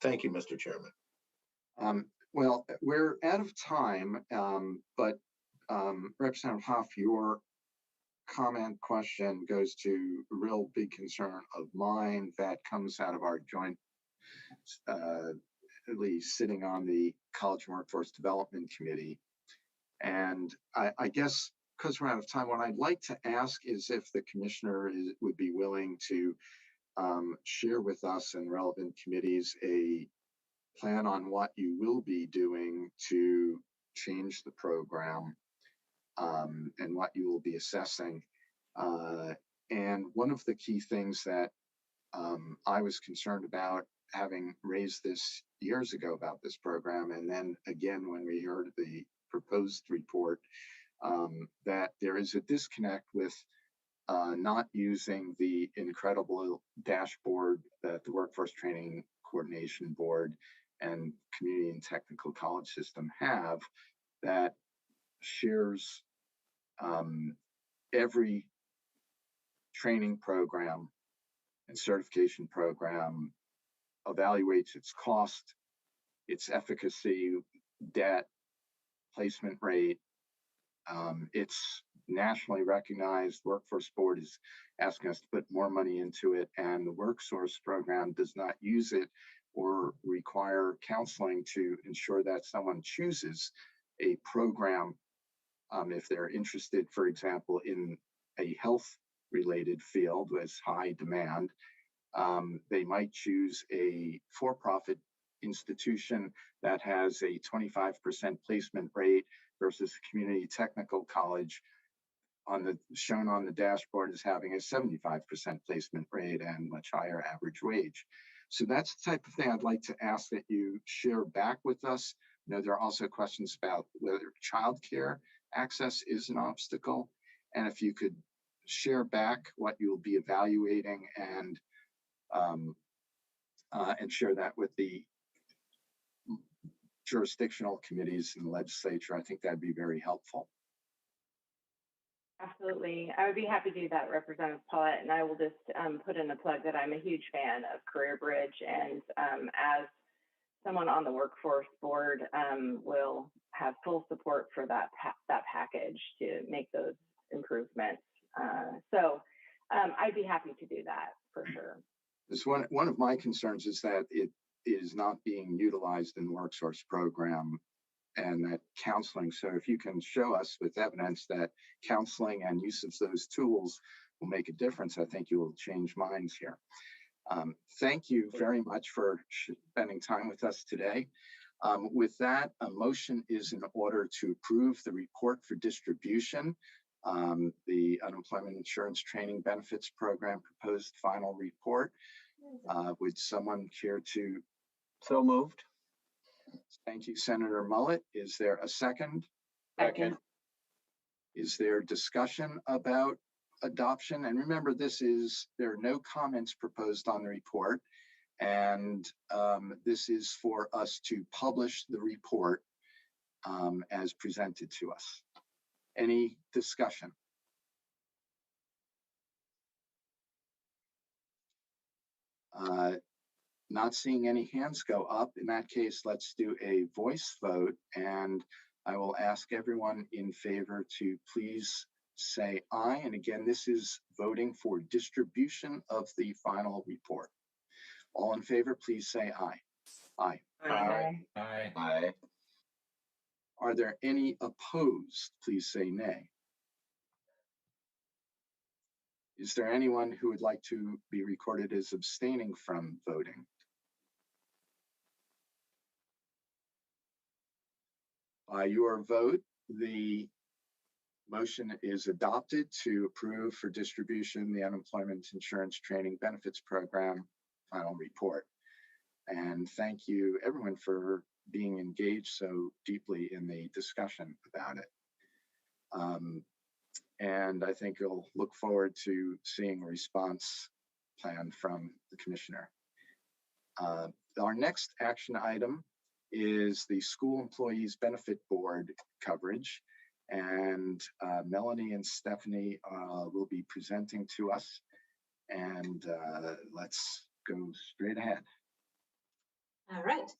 thank you, Mr. Chairman. Well, we're out of time, but Representative Huff, your comment question goes to a real big concern of mine that comes out of our joint, at least sitting on the College and Workforce Development Committee. And I guess because we're out of time, what I'd like to ask is if the commissioner would be willing to share with us and relevant committees a plan on what you will be doing to change the program and what you will be assessing. And one of the key things that I was concerned about, having raised this years ago about this program, and then again when we heard the proposed report, that there is a disconnect with not using the incredible dashboard that the Workforce Training Coordination Board and Community and Technical College System have, that shares every training program and certification program, evaluates its cost, its efficacy, debt, placement rate. It's nationally recognized. Workforce Board is asking us to put more money into it, and the WorkSource program does not use it or require counseling to ensure that someone chooses a program if they're interested, for example, in a health-related field with high demand. They might choose a for-profit institution that has a 25% placement rate versus a community technical college shown on the dashboard as having a 75% placement rate and much higher average wage. So that's the type of thing I'd like to ask that you share back with us. You know, there are also questions about whether childcare access is an obstacle, and if you could share back what you'll be evaluating and share that with the jurisdictional committees in the legislature, I think that'd be very helpful. Absolutely. I would be happy to do that, Representative Paulette, and I will just put in a plug that I'm a huge fan of CareerBridge, and as someone on the Workforce Board will have full support for that package to make those improvements. So I'd be happy to do that for sure. This one of my concerns is that it is not being utilized in the WorkSource program, and that counseling. So if you can show us with evidence that counseling and use of those tools will make a difference, I think you will change minds here. Thank you very much for spending time with us today. With that, a motion is in order to approve the report for distribution, the Unemployment Insurance Training Benefits Program proposed final report. Would someone care to? So moved. Thank you, Senator Mullet. Is there a second? Second. Is there discussion about adoption? And remember, there are no comments proposed on the report. And this is for us to publish the report as presented to us. Any discussion? Not seeing any hands go up. In that case, let's do a voice vote, and I will ask everyone in favor to please say aye. And again, this is voting for distribution of the final report. All in favor, please say aye. Aye. Aye. Aye. Aye. Are there any opposed? Please say nay. Is there anyone who would like to be recorded as abstaining from voting? By your vote, the motion is adopted to approve for distribution the Unemployment Insurance Training Benefits Program final report. And thank you, everyone, for being engaged so deeply in the discussion about it. And I think you'll look forward to seeing a response plan from the commissioner. Our next action item is the School Employees Benefit Board coverage. And Melanie and Stephanie will be presenting to us. And let's go straight ahead. All right.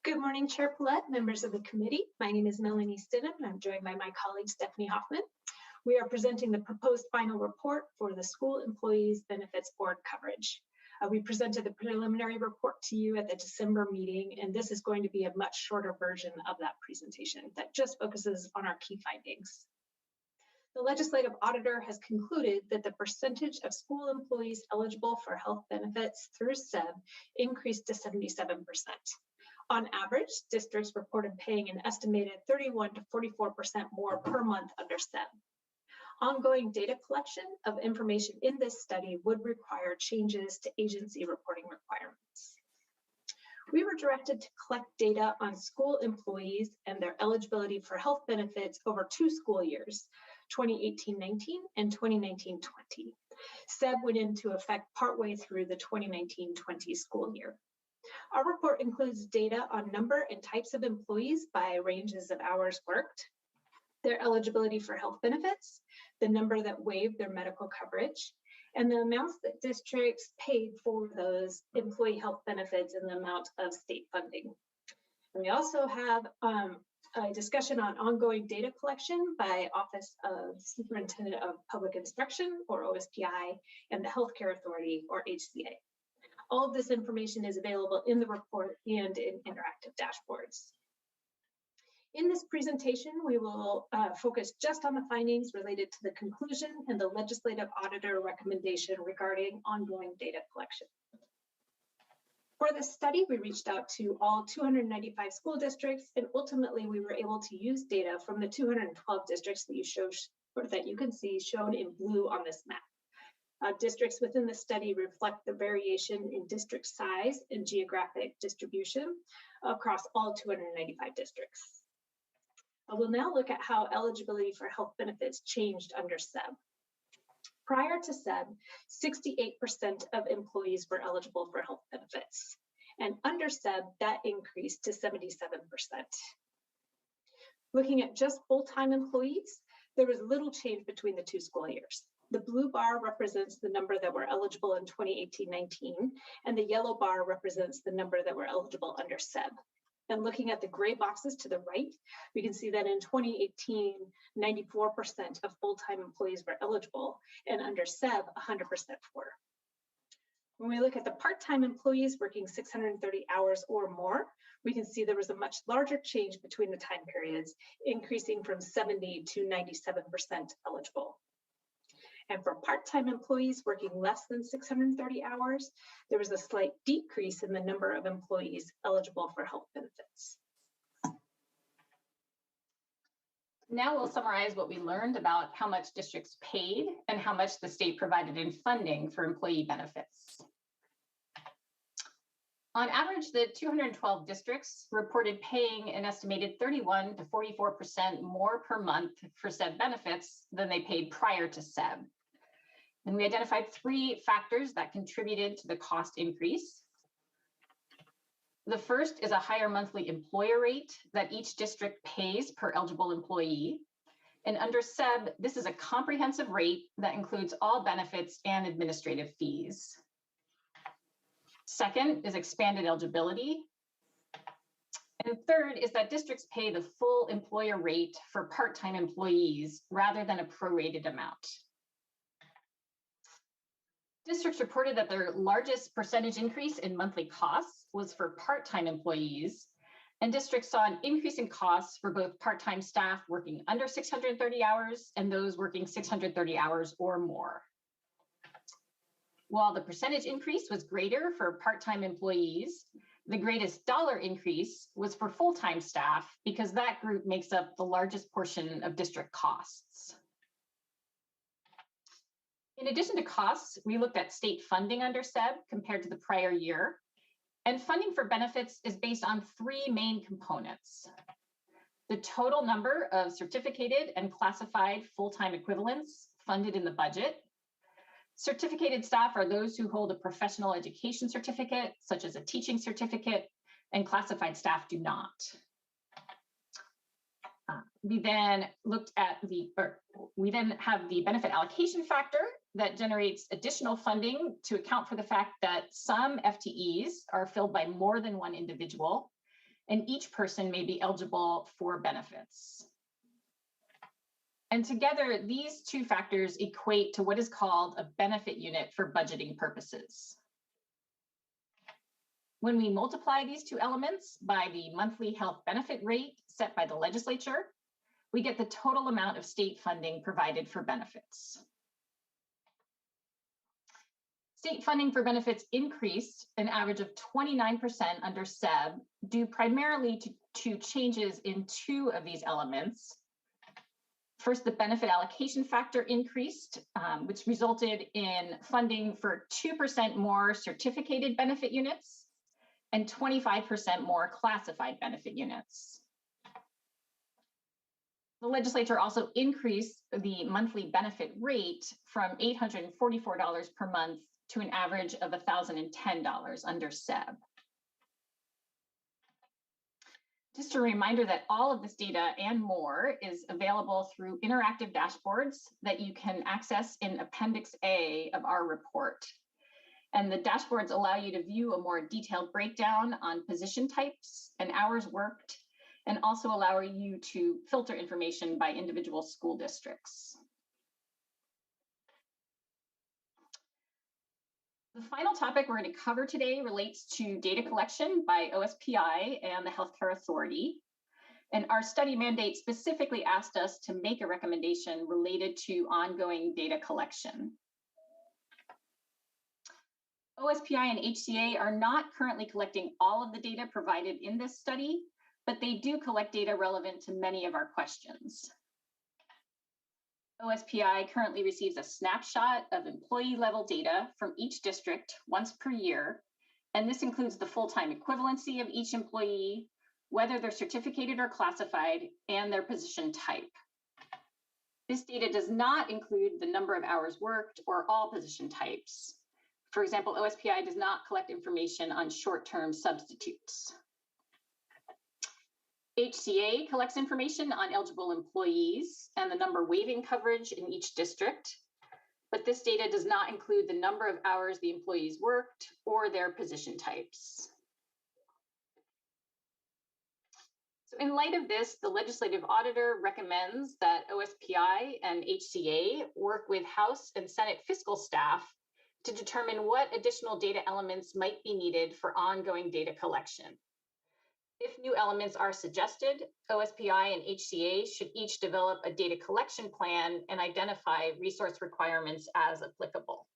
Good morning, Chair Paulette, members of the committee. My name is Melanie Stidham, and I'm joined by my colleague, Stephanie Hoffman. We are presenting the proposed final report for the School Employees Benefits Board coverage. We presented the preliminary report to you at the December meeting, and this is going to be a much shorter version of that presentation that just focuses on our key findings. The legislative auditor has concluded that the percentage of school employees eligible for health benefits through SEB increased to 77%. On average, districts reported paying an estimated 31 to 44% more per month under SEB. Ongoing data collection of information in this study would require changes to agency reporting requirements. We were directed to collect data on school employees and their eligibility for health benefits over 2 school years, 2018-19 and 2019-20. SEB went into effect partway through the 2019-20 school year. Our report includes data on number and types of employees by ranges of hours worked, their eligibility for health benefits, the number that waived their medical coverage, and the amounts that districts paid for those employee health benefits and the amount of state funding. And we also have a discussion on ongoing data collection by Office of Superintendent of Public Instruction, or OSPI, and the Healthcare Authority, or HCA. All of this information is available in the report and in interactive dashboards. In this presentation, we will focus just on the findings related to the conclusion and the legislative auditor recommendation regarding ongoing data collection. For this study, we reached out to all 295 school districts, and ultimately we were able to use data from the 212 districts that you can see shown in blue on this map. Districts within the study reflect the variation in district size and geographic distribution across all 295 districts. I will now look at how eligibility for health benefits changed under SEB. Prior to SEB, 68% of employees were eligible for health benefits, and under SEB, that increased to 77%. Looking at just full-time employees, there was little change between the 2 school years. The blue bar represents the number that were eligible in 2018-19, and the yellow bar represents the number that were eligible under SEB. And looking at the gray boxes to the right, we can see that in 2018, 94% of full-time employees were eligible, and under SEB, 100% were. When we look at the part-time employees working 630 hours or more, we can see there was a much larger change between the time periods, increasing from 70 to 97% eligible. And for part-time employees working less than 630 hours, there was a slight decrease in the number of employees eligible for health benefits. Now we'll summarize what we learned about how much districts paid and how much the state provided in funding for employee benefits. On average, the 212 districts reported paying an estimated 31 to 44% more per month for SEB benefits than they paid prior to SEB. And we identified 3 factors that contributed to the cost increase. The first is a higher monthly employer rate that each district pays per eligible employee. And under SEB, this is a comprehensive rate that includes all benefits and administrative fees. Second is expanded eligibility. And third is that districts pay the full employer rate for part-time employees rather than a prorated amount. Districts reported that their largest percentage increase in monthly costs was for part-time employees, and districts saw an increase in costs for both part-time staff working under 630 hours and those working 630 hours or more. While the percentage increase was greater for part-time employees, the greatest dollar increase was for full-time staff because that group makes up the largest portion of district costs. In addition to costs, we looked at state funding under SEB compared to the prior year. And funding for benefits is based on 3 main components: the total number of certificated and classified full-time equivalents funded in the budget. Certificated staff are those who hold a professional education certificate, such as a teaching certificate, and classified staff do not. We then have the benefit allocation factor that generates additional funding to account for the fact that some FTEs are filled by more than one individual, and each person may be eligible for benefits. And together, these two factors equate to what is called a benefit unit for budgeting purposes. When we multiply these two elements by the monthly health benefit rate set by the legislature, we get the total amount of state funding provided for benefits. State funding for benefits increased an average of 29% under SEB, due primarily to changes in two of these elements. First, the benefit allocation factor increased, which resulted in funding for 2% more certificated benefit units and 25% more classified benefit units. The legislature also increased the monthly benefit rate from $844 per month to an average of $1,010 under SEB. Just a reminder that all of this data and more is available through interactive dashboards that you can access in Appendix A of our report. And the dashboards allow you to view a more detailed breakdown on position types and hours worked, and also allow you to filter information by individual school districts. The final topic we're going to cover today relates to data collection by OSPI and the Healthcare Authority. And our study mandate specifically asked us to make a recommendation related to ongoing data collection. OSPI and HCA are not currently collecting all of the data provided in this study, but they do collect data relevant to many of our questions. OSPI currently receives a snapshot of employee-level data from each district once per year, and this includes the full-time equivalency of each employee, whether they're certificated or classified, and their position type. This data does not include the number of hours worked or all position types. For example, OSPI does not collect information on short-term substitutes. HCA collects information on eligible employees and the number waiving coverage in each district, but this data does not include the number of hours the employees worked or their position types. So in light of this, the legislative auditor recommends that OSPI and HCA work with House and Senate fiscal staff to determine what additional data elements might be needed for ongoing data collection. If new elements are suggested, OSPI and HCA should each develop a data collection plan and identify resource requirements as applicable.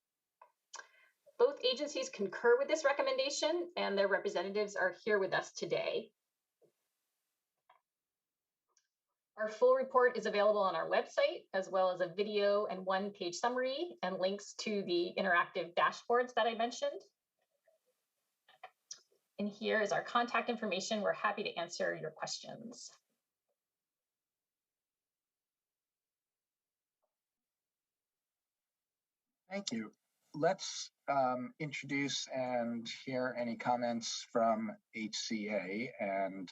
Both agencies concur with this recommendation, and their representatives are here with us today. Our full report is available on our website, as well as a video and one-page summary and links to the interactive dashboards that I mentioned. And here is our contact information. We're happy to answer your questions. Thank you. Let's introduce and hear any comments from HCA and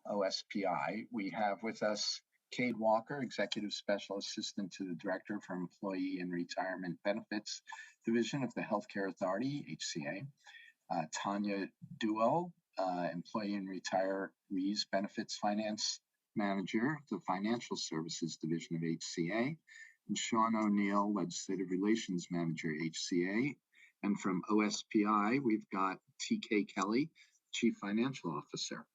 OSPI. We have with us Cade Walker, Executive Special Assistant to the Director for Employee and Retirement Benefits Division of the Healthcare Authority, HCA. Tanya Duell, Employee and Retirees Benefits Finance Manager, the Financial Services Division of HCA, and Sean O'Neill, Legislative Relations Manager, HCA. And from OSPI, we've got TK Kelly, Chief Financial Officer.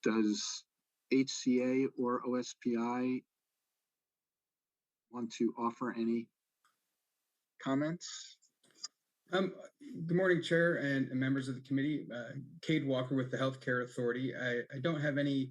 Does HCA or OSPI want to offer any comments? Good morning, Chair and members of the committee. Cade Walker with the Healthcare Authority. I don't have any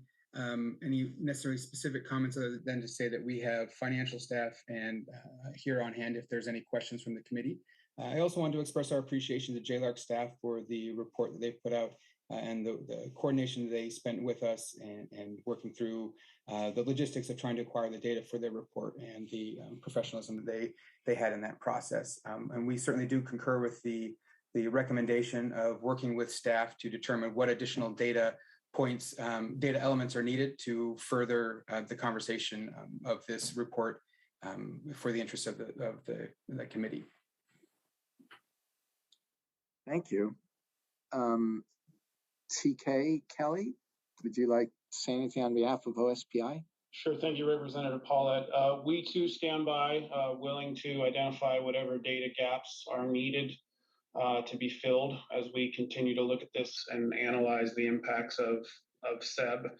necessarily specific comments other than to say that we have financial staff and here on hand if there's any questions from the committee. I also want to express our appreciation to JLARC staff for the report that they've put out and the coordination they spent with us and working through the logistics of trying to acquire the data for their report and the professionalism that they had in that process. And we certainly do concur with the recommendation of working with staff to determine what additional data points, data elements are needed to further the conversation of this report for the interest of the committee. Thank you. TK Kelly, would you like to say anything on behalf of OSPI? Sure. Thank you, Representative Paulette. We too stand by, willing to identify whatever data gaps are needed to be filled as we continue to look at this and analyze the impacts of SEB.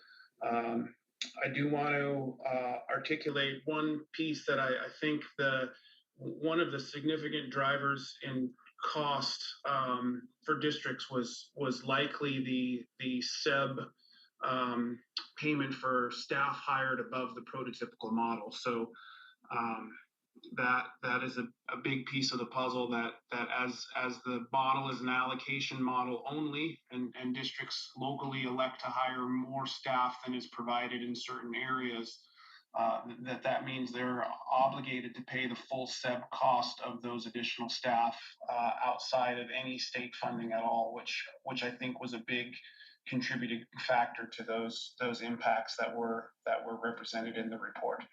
I do want to articulate one piece that I think one of the significant drivers in cost for districts was likely the SEB payment for staff hired above the prototypical model. So that is a big piece of the puzzle that as the model is an allocation model only, and districts locally elect to hire more staff than is provided in certain areas, that means they're obligated to pay the full SEB cost of those additional staff outside of any state funding at all, which I think was a big contributing factor to those impacts that were represented in the report.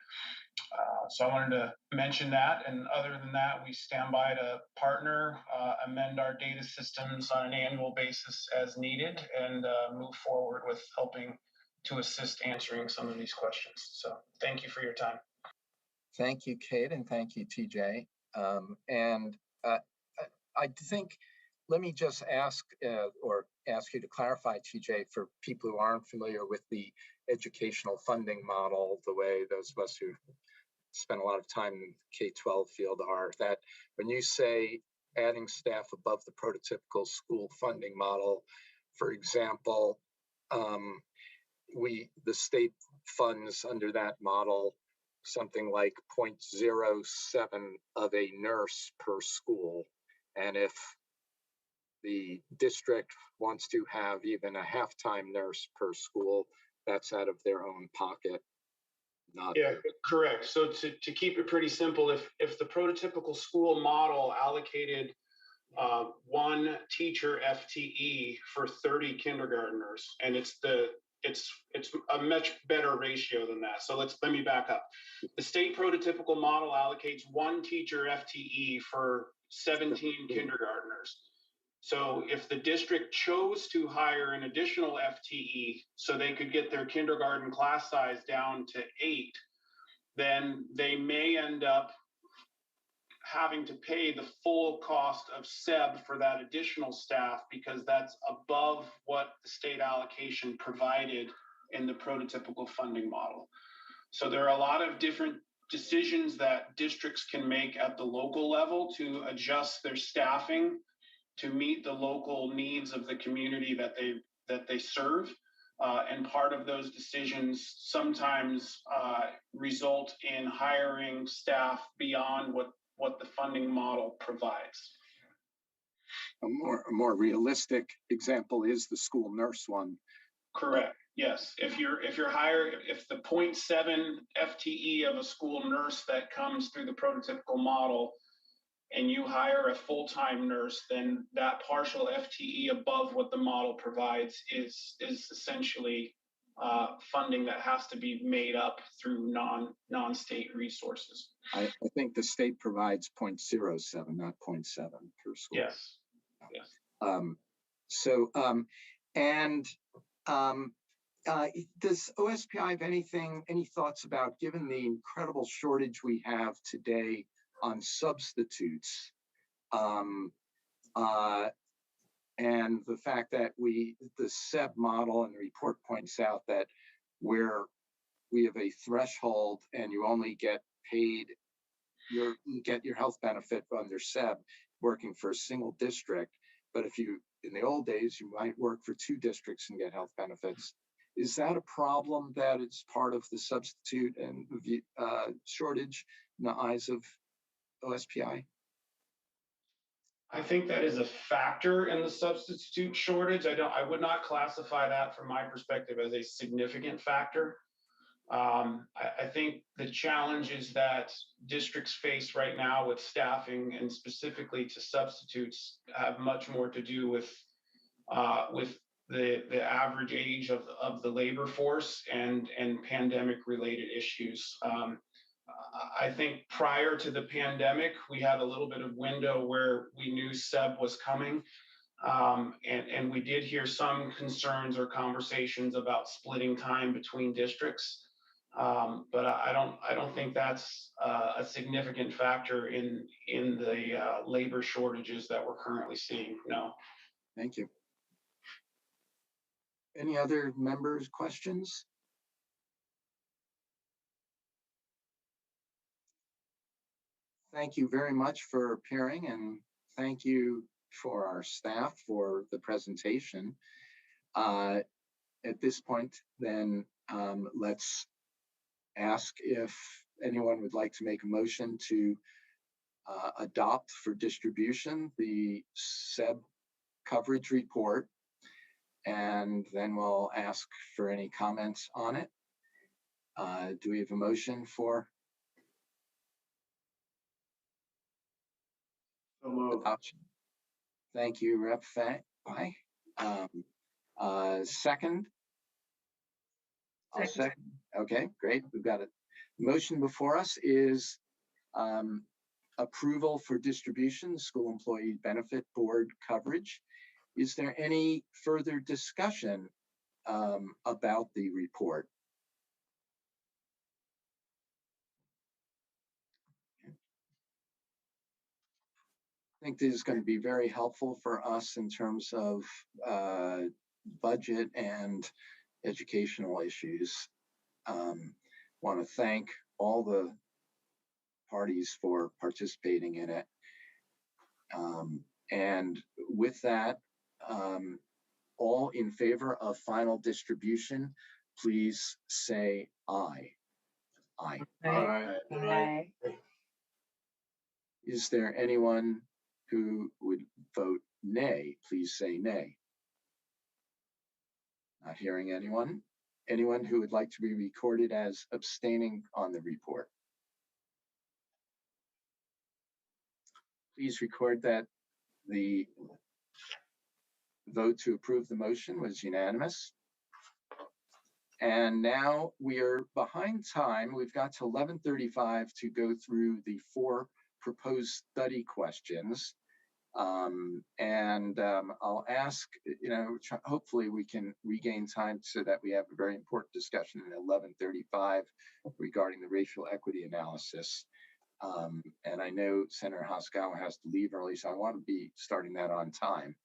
So I wanted to mention that, and other than that, we stand by to partner, amend our data systems on an annual basis as needed, and move forward with helping to assist answering some of these questions. So thank you for your time. Thank you, Kate, and thank you, TJ. I think, let me just ask you to clarify, TJ, for people who aren't familiar with the educational funding model, the way those of us who spend a lot of time in the K-12 field are, that when you say adding staff above the prototypical school funding model, for example, the state funds under that model something like 0.07 of a nurse per school. And if the district wants to have even a half-time nurse per school, that's out of their own pocket. Yeah, correct. So to keep it pretty simple, if the prototypical school model allocated one teacher FTE for 30 kindergartners, and it's a much better ratio than that. So let me back up. The state prototypical model allocates one teacher FTE for 17 kindergartners. So if the district chose to hire an additional FTE so they could get their kindergarten class size down to 8, then they may end up having to pay the full cost of SEB for that additional staff, because that's above what the state allocation provided in the prototypical funding model. So there are a lot of different decisions that districts can make at the local level to adjust their staffing to meet the local needs of the community that they serve. And part of those decisions sometimes result in hiring staff beyond what the funding model provides. A more realistic example is the school nurse one. Correct. Yes. If the 0.7 FTE of a school nurse that comes through the prototypical model, and you hire a full-time nurse, then that partial FTE above what the model provides is essentially funding that has to be made up through non-state resources. I think the state provides 0.07, not 0.7 per school. Yes. Yes. Does OSPI have any thoughts about, given the incredible shortage we have today on substitutes, and the fact that the SEB model and the report points out that where we have a threshold and you only get paid, you get your health benefit under SEB working for a single district, but if you, in the old days, you might work for 2 districts and get health benefits. Is that a problem that it's part of the substitute and shortage in the eyes of OSPI? I think that is a factor in the substitute shortage. I would not classify that from my perspective as a significant factor. I think the challenges that districts face right now with staffing, and specifically to substitutes, have much more to do with the average age of the labor force and pandemic related issues. I think prior to the pandemic, we had a little bit of window where we knew SEB was coming. And we did hear some concerns or conversations about splitting time between districts. But I don't think that's a significant factor in the labor shortages that we're currently seeing. No. Thank you. Any other members' questions? Thank you very much for appearing, and thank you for our staff for the presentation. At this point, then let's ask if anyone would like to make a motion to adopt for distribution the SEB coverage report, and then we'll ask for any comments on it. Do we have a motion for adoption? Thank you, Rep. Fay. Second? I'll second. Okay, great. We've got a motion before us is approval for distribution, School Employee Benefit Board coverage. Is there any further discussion about the report? I think this is going to be very helpful for us in terms of budget and educational issues. Want to thank all the parties for participating in it. And with that, all in favor of final distribution, please say aye. Aye. Aye. Aye. Is there anyone who would vote nay? Please say nay. Not hearing anyone. Anyone who would like to be recorded as abstaining on the report? Please record that the vote to approve the motion was unanimous. And now we are behind time. We've got to 11:35 to go through the 4 proposed study questions. I'll ask, hopefully we can regain time so that we have a very important discussion at 11:35 regarding the racial equity analysis. And I know Senator Hoskow has to leave early, so I want to be starting that on time.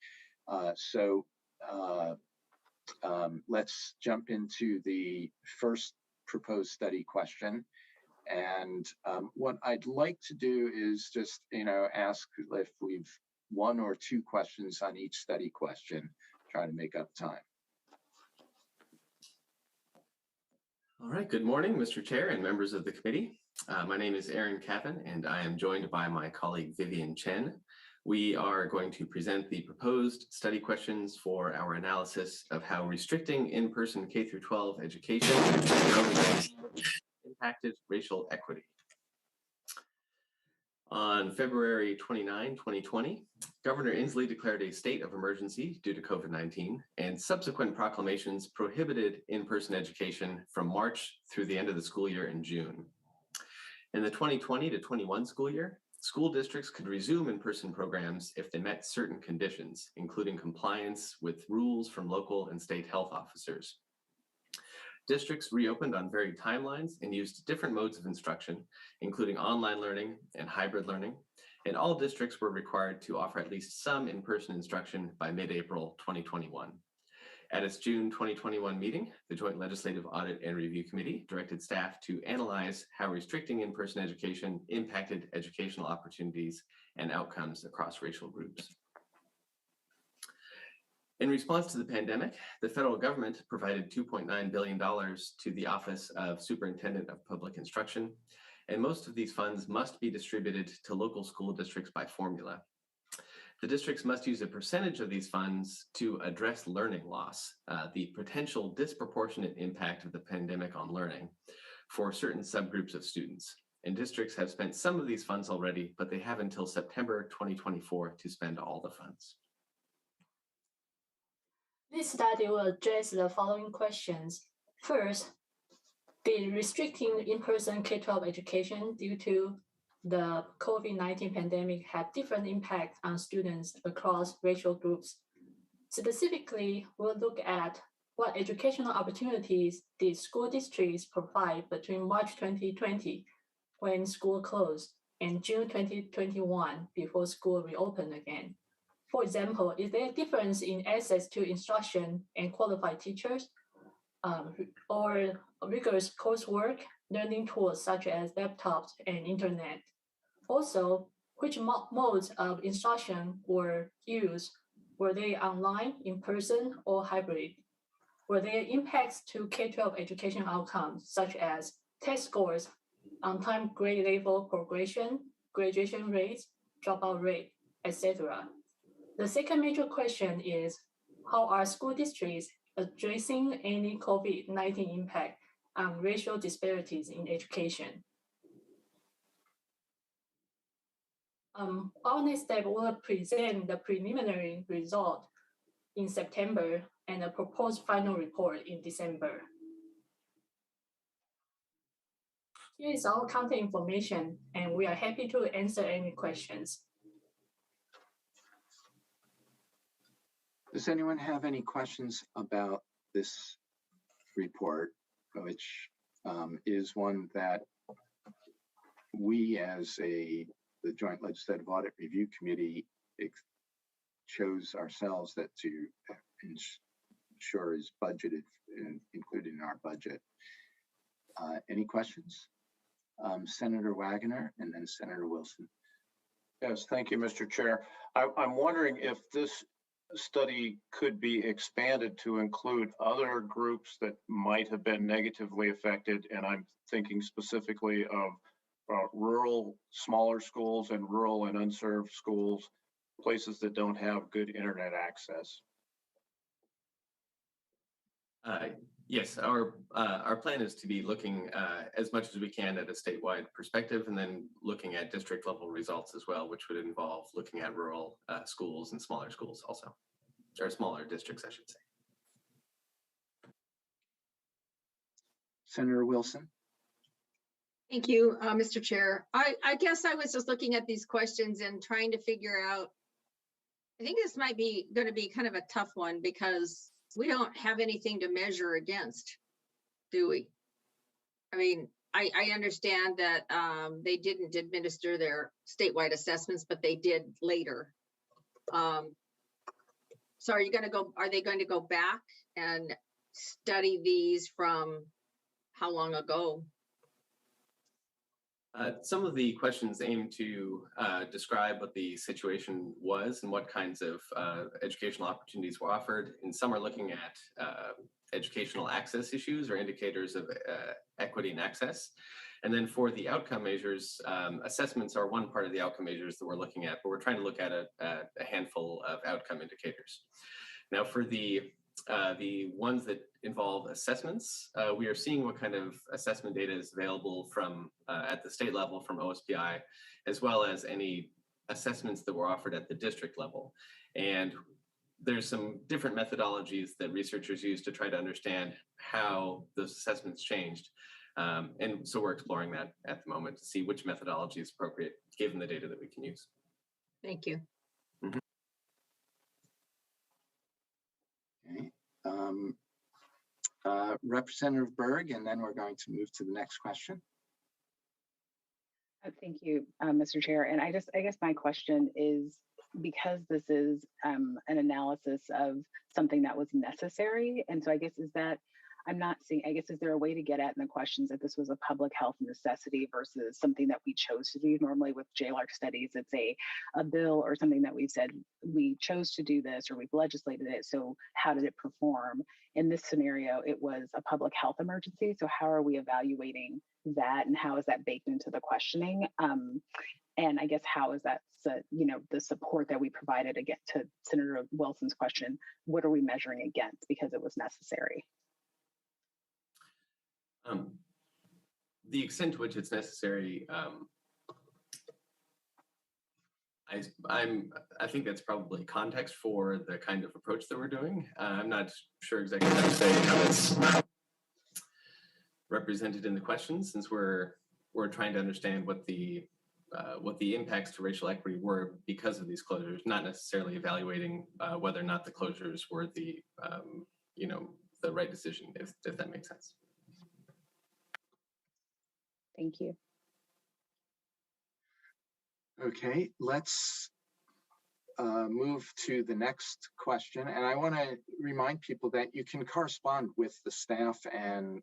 Let's jump into the first proposed study question. And what I'd like to do is just, ask if we've 1 or 2 questions on each study question, try to make up time. All right, good morning, Mr. Chair and members of the committee. My name is Aaron Cavan, and I am joined by my colleague Vivian Chen. We are going to present the proposed study questions for our analysis of how restricting in-person K-12 education impacted racial equity. On February 29, 2020, Governor Inslee declared a state of emergency due to COVID-19, and subsequent proclamations prohibited in-person education from March through the end of the school year in June. In the 2020 to 21 school year, school districts could resume in-person programs if they met certain conditions, including compliance with rules from local and state health officers. Districts reopened on varied timelines and used different modes of instruction, including online learning and hybrid learning, and all districts were required to offer at least some in-person instruction by mid-April 2021. At its June 2021 meeting, the Joint Legislative Audit and Review Committee directed staff to analyze how restricting in-person education impacted educational opportunities and outcomes across racial groups. In response to the pandemic, the federal government provided $2.9 billion to the Office of Superintendent of Public Instruction, and most of these funds must be distributed to local school districts by formula. The districts must use a percentage of these funds to address learning loss, the potential disproportionate impact of the pandemic on learning for certain subgroups of students. And districts have spent some of these funds already, but they have until September 2024 to spend all the funds. This study will address the following questions. First, did restricting in-person K-12 education due to the COVID-19 pandemic have different impacts on students across racial groups? Specifically, we'll look at what educational opportunities did school districts provide between March 2020, when school closed, and June 2021, before school reopened again. For example, is there a difference in access to instruction and qualified teachers, or rigorous coursework, learning tools such as laptops and internet? Also, which modes of instruction were used? Were they online, in person, or hybrid? Were there impacts to K-12 education outcomes, such as test scores, on-time grade level progression, graduation rates, dropout rate, etc.? The second major question is, how are school districts addressing any COVID-19 impact on racial disparities in education? Our next step will present the preliminary result in September and a proposed final report in December. Here is our contact information, and we are happy to answer any questions. Does anyone have any questions about this report, which is one that we as the Joint Legislative Audit Review Committee chose ourselves that to ensure is budgeted and included in our budget. Any questions? Senator Wagner and then Senator Wilson. Yes, thank you, Mr. Chair. I'm wondering if this study could be expanded to include other groups that might have been negatively affected, and I'm thinking specifically of rural, smaller schools and rural and unserved schools, places that don't have good internet access. Yes, our plan is to be looking as much as we can at a statewide perspective, and then looking at district level results as well, which would involve looking at rural schools and smaller schools also, or smaller districts, I should say. Senator Wilson. Thank you, Mr. Chair. I guess I was just looking at these questions and trying to figure out, I think this might be going to be kind of a tough one because we don't have anything to measure against, do we? I mean, I understand that they didn't administer their statewide assessments, but they did later. So are they going to go back and study these from how long ago? Some of the questions aim to describe what the situation was and what kinds of educational opportunities were offered. And some are looking at educational access issues or indicators of equity and access. And then for the outcome measures, assessments are one part of the outcome measures that we're looking at, but we're trying to look at a handful of outcome indicators. Now for the ones that involve assessments, we are seeing what kind of assessment data is available from at the state level from OSPI, as well as any assessments that were offered at the district level. And there's some different methodologies that researchers use to try to understand how those assessments changed. And so we're exploring that at the moment to see which methodology is appropriate given the data that we can use. Thank you. Mm-hmm. Okay. Representative Berg, and then we're going to move to the next question. Thank you, Mr. Chair. And I guess my question is, because this is an analysis of something that was necessary, and so I guess is there a way to get at in the questions that this was a public health necessity versus something that we chose to do? Normally with JLARC studies, it's a bill or something that we've said we chose to do this or we've legislated it, so how did it perform? In this scenario, it was a public health emergency, so how are we evaluating that and how is that baked into the questioning? And I guess how is that, the support that we provided again to Senator Wilson's question, what are we measuring against because it was necessary? The extent to which it's necessary, I think that's probably context for the kind of approach that we're doing. I'm not sure exactly how to say how it's represented in the questions, since we're trying to understand what the impacts to racial equity were because of these closures, not necessarily evaluating whether or not the closures were the the right decision, if that makes sense. Thank you. Okay, let's move to the next question. And I want to remind people that you can correspond with the staff and,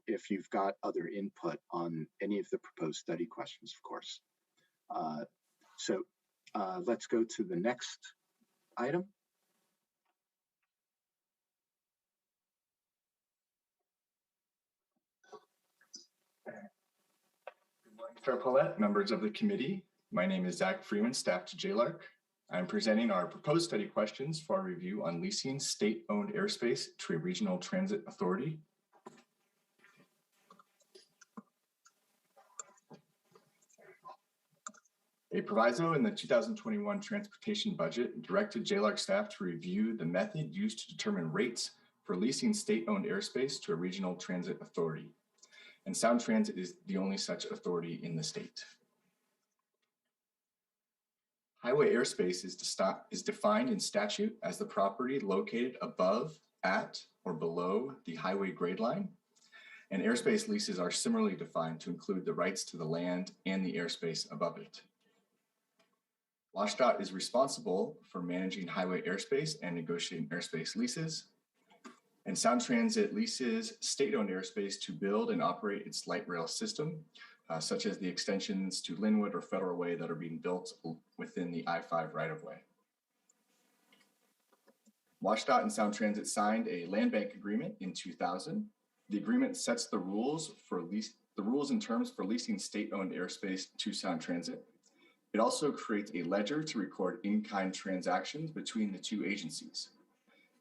if you've got other input on any of the proposed study questions, of course. So let's go to the next item. Chair Paulette, members of the committee. My name is Zach Freeman, staff to JLARC. I'm presenting our proposed study questions for our review on leasing state-owned airspace to a regional transit authority. A proviso in the 2021 transportation budget directed JLARC staff to review the method used to determine rates for leasing state-owned airspace to a regional transit authority. And Sound Transit is the only such authority in the state. Highway airspace is defined in statute as the property located above, at, or below the highway grade line. And airspace leases are similarly defined to include the rights to the land and the airspace above it. WashDOT is responsible for managing highway airspace and negotiating airspace leases. And Sound Transit leases state-owned airspace to build and operate its light rail system, such as the extensions to Linwood or Federal Way that are being built within the I-5 right-of-way. WashDOT and Sound Transit signed a land bank agreement in 2000. The agreement sets the rules and terms for leasing state-owned airspace to Sound Transit. It also creates a ledger to record in-kind transactions between the two agencies.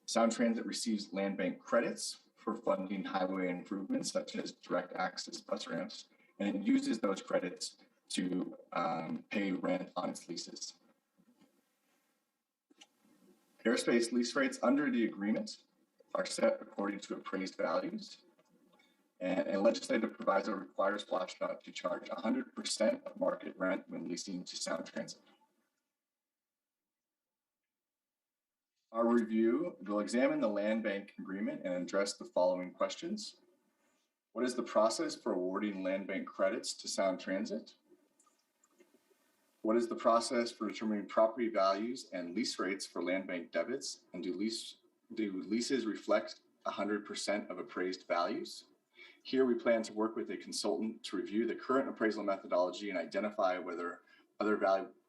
Sound Transit receives land bank credits for funding highway improvements such as direct access bus ramps, and it uses those credits to pay rent on its leases. Airspace lease rates under the agreement are set according to appraised values, and a legislative proviso requires WashDOT to charge 100% of market rent when leasing to Sound Transit. Our review will examine the land bank agreement and address the following questions. What is the process for awarding land bank credits to Sound Transit? What is the process for determining property values and lease rates for land bank debits? And do leases reflect 100% of appraised values? Here we plan to work with a consultant to review the current appraisal methodology and identify whether other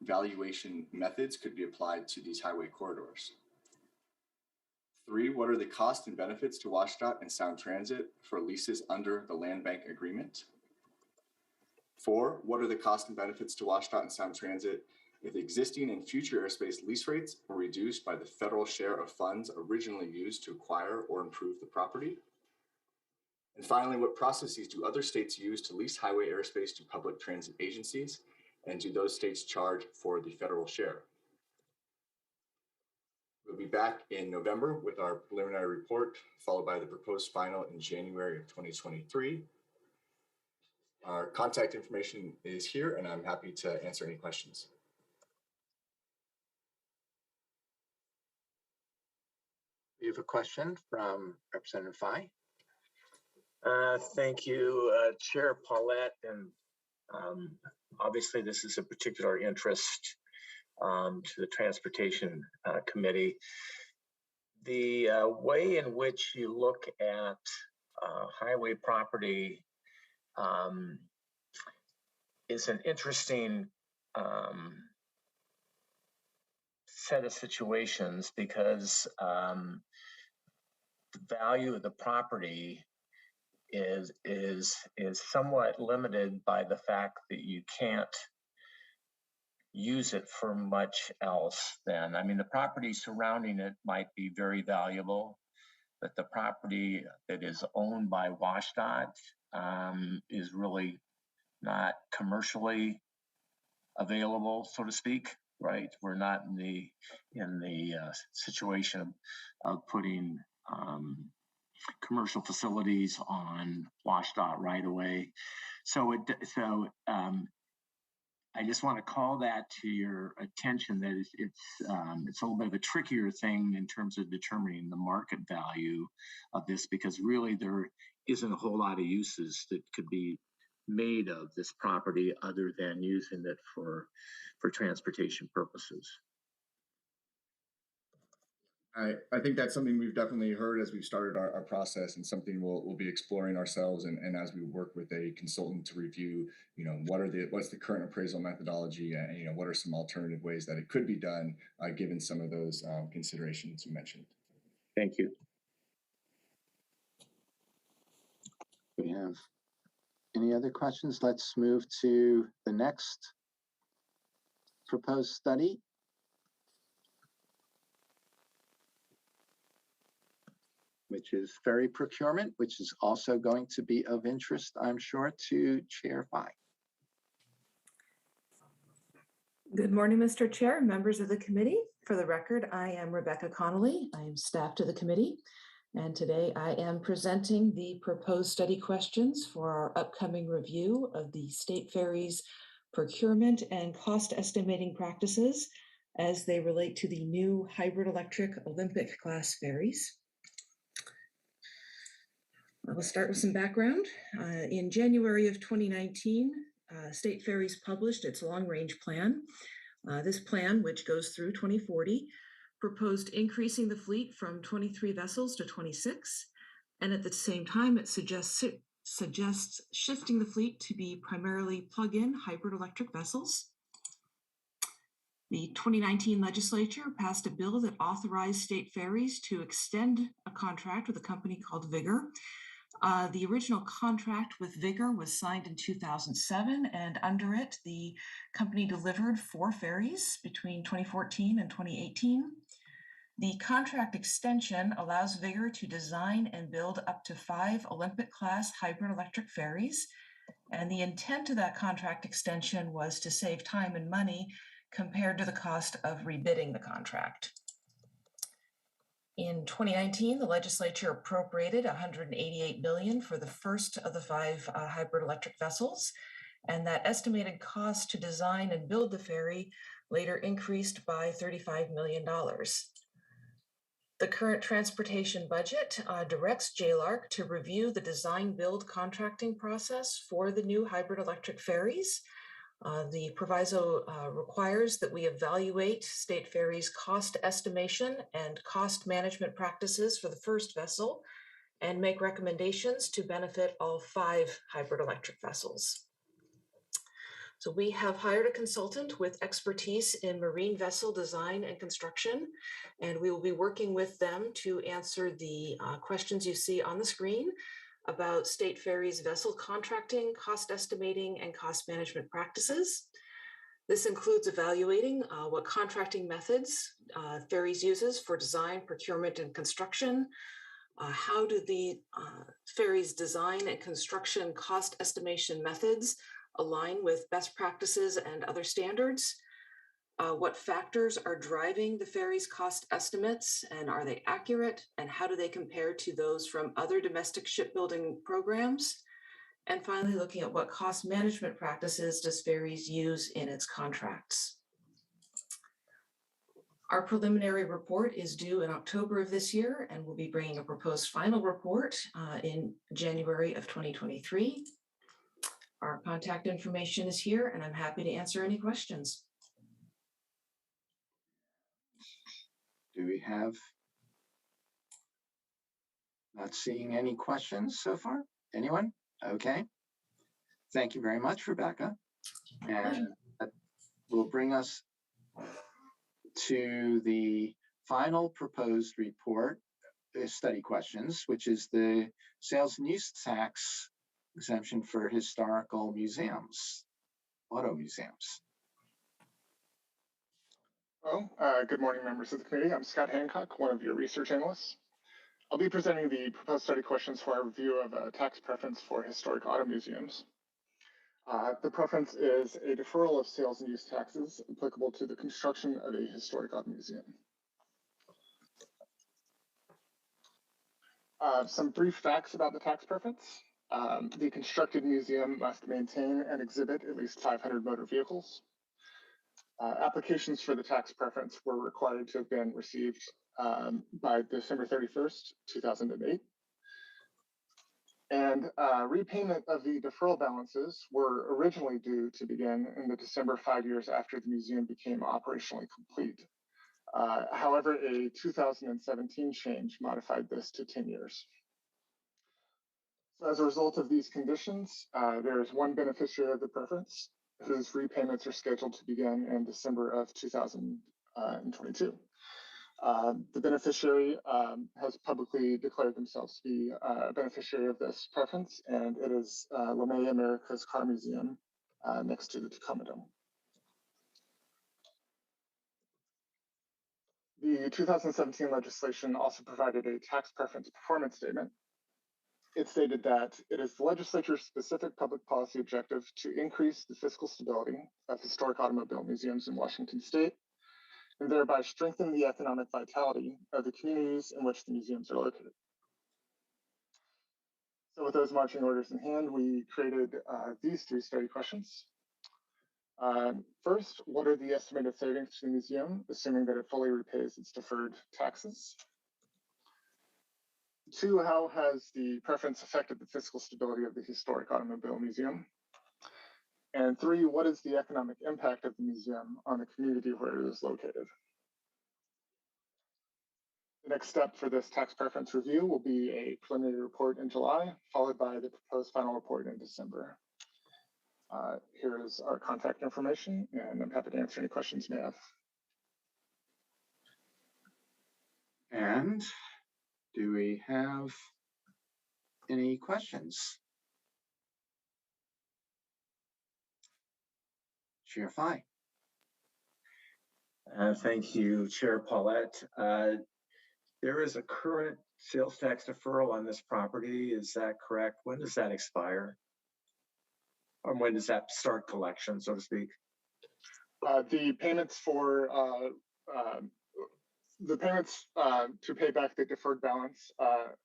valuation methods could be applied to these highway corridors. 3, what are the costs and benefits to WashDOT and Sound Transit for leases under the land bank agreement? 4, what are the costs and benefits to WashDOT and Sound Transit if existing and future airspace lease rates are reduced by the federal share of funds originally used to acquire or improve the property? And finally, what processes do other states use to lease highway airspace to public transit agencies? And do those states charge for the federal share? We'll be back in November with our preliminary report, followed by the proposed final in January of 2023. Our contact information is here, and I'm happy to answer any questions. We have a question from Representative Fye. Thank you, Chair Paulette, and obviously this is a particular interest to the Transportation Committee. The way in which you look at highway property is an interesting set of situations because the value of the property is somewhat limited by the fact that you can't use it for much else then. I mean, the property surrounding it might be very valuable, but the property that is owned by WashDOT is really not commercially available, so to speak. right? We're not in the situation of putting commercial facilities on WashDOT right away. So I just want to call that to your attention that it's a little bit of a trickier thing in terms of determining the market value of this, because really there isn't a whole lot of uses that could be made of this property other than using it for transportation purposes. I think that's something we've definitely heard as we've started our process, and something we'll be exploring ourselves, and as we work with a consultant to review, what's the current appraisal methodology, and what are some alternative ways that it could be done, given some of those considerations you mentioned. Thank you. We have any other questions? Let's move to the next proposed study. Which is ferry procurement, which is also going to be of interest, I'm sure, to Chair Fye. Good morning, Mr. Chair, members of the committee. For the record, I am Rebecca Connolly. I am staff to the committee, and today I am presenting the proposed study questions for our upcoming review of the state ferries procurement and cost estimating practices as they relate to the new hybrid electric Olympic class ferries. We'll start with some background. In January of 2019, State Ferries published its long-range plan. This plan, which goes through 2040, proposed increasing the fleet from 23 vessels to 26, and at the same time, it suggests shifting the fleet to be primarily plug-in hybrid electric vessels. The 2019 legislature passed a bill that authorized State Ferries to extend a contract with a company called Vigor. The original contract with Vigor was signed in 2007, and under it, the company delivered 4 ferries between 2014 and 2018. The contract extension allows Vigor to design and build up to 5 Olympic-class hybrid electric ferries, and the intent of that contract extension was to save time and money compared to the cost of rebidding the contract. In 2019, the legislature appropriated $188 million for the first of the 5 hybrid electric vessels, and that estimated cost to design and build the ferry later increased by $35 million. The current transportation budget directs JLARC to review the design-build contracting process for the new hybrid electric ferries. The proviso requires that we evaluate State Ferries' cost estimation and cost management practices for the first vessel and make recommendations to benefit all 5 hybrid electric vessels. So we have hired a consultant with expertise in marine vessel design and construction, and we will be working with them to answer the questions you see on the screen about State Ferries vessel contracting, cost estimating, and cost management practices. This includes evaluating what contracting methods Ferries uses for design, procurement, and construction. How do the Ferries design and construction cost estimation methods align with best practices and other standards? What factors are driving the ferry's cost estimates, and are they accurate? And how do they compare to those from other domestic shipbuilding programs? And finally, looking at what cost management practices does ferries use in its contracts. Our preliminary report is due in October of this year, and we'll be bringing a proposed final report in January of 2023. Our contact information is here, and I'm happy to answer any questions. Do we have? Not seeing any questions so far. Anyone? Okay. Thank you very much, Rebecca. And that will bring us to the final proposed report, study questions, which is the sales and use tax exemption for historical museums, auto museums. Well, good morning, members of the committee. I'm Scott Hancock, one of your research analysts. I'll be presenting the proposed study questions for our review of a tax preference for historic auto museums. The preference is a deferral of sales and use taxes applicable to the construction of a historic art museum. Some brief facts about the tax preference. The constructed museum must maintain and exhibit at least 500 motor vehicles. Applications for the tax preference were required to have been received by December 31st, 2008. And repayment of the deferral balances were originally due to begin in the December 5 years after the museum became operationally complete. However, a 2017 change modified this to 10 years. So as a result of these conditions, there is one beneficiary of the preference whose repayments are scheduled to begin in December of 2022. The beneficiary has publicly declared themselves to be a beneficiary of this preference, and it is LeMay America's Car Museum next to the Tacoma Dome. The 2017 legislation also provided a tax preference performance statement. It stated that it is the legislature's specific public policy objective to increase the fiscal stability of historic automobile museums in Washington state, and thereby strengthen the economic vitality of the communities in which the museums are located. So with those marching orders in hand, we created these 3 study questions. First, what are the estimated savings to the museum, assuming that it fully repays its deferred taxes? 2, how has the preference affected the fiscal stability of the historic automobile museum? And 3, what is the economic impact of the museum on the community where it is located? The next step for this tax preference review will be a preliminary report in July, followed by the proposed final report in December. Here is our contact information, and I'm happy to answer any questions you may have. And do we have any questions? Chair Fye. Thank you, Chair Paulette. There is a current sales tax deferral on this property. Is that correct? When does that expire? Or when does that start collection, so to speak? The payments for to pay back the deferred balance are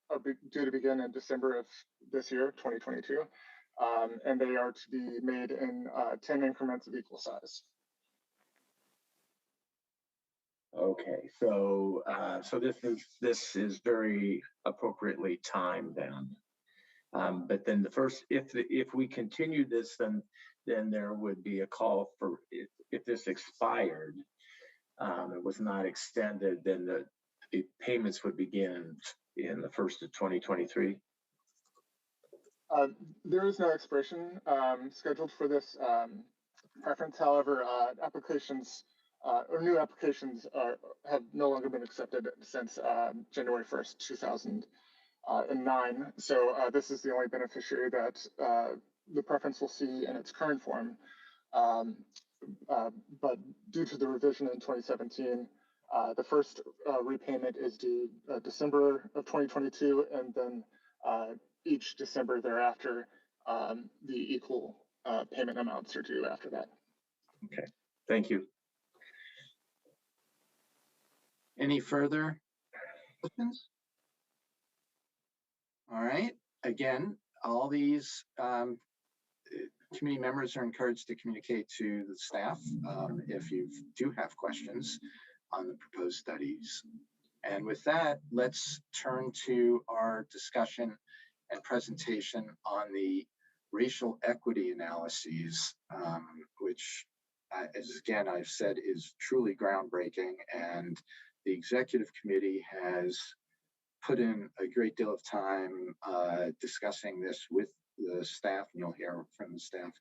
due to begin in December of this year, 2022, and they are to be made in 10 increments of equal size. Okay, so this is very appropriately timed then. But then if we continue this, then there would be a call for if this expired, it was not extended, then the payments would begin in the first of 2023. There is no expiration scheduled for this preference. However, applications or new applications have no longer been accepted since January 1st, 2009. So this is the only beneficiary that the preference will see in its current form. But due to the revision in 2017, the first repayment is due December of 2022, and then each December thereafter, the equal payment amounts are due after that. Okay, thank you. Any further questions? All right. Again, all these committee members are encouraged to communicate to the staff if you do have questions on the proposed studies. And with that, let's turn to our discussion and presentation on the racial equity analyses, which, as again, I've said, is truly groundbreaking. And the executive committee has put in a great deal of time discussing this with the staff, and you'll hear from the staff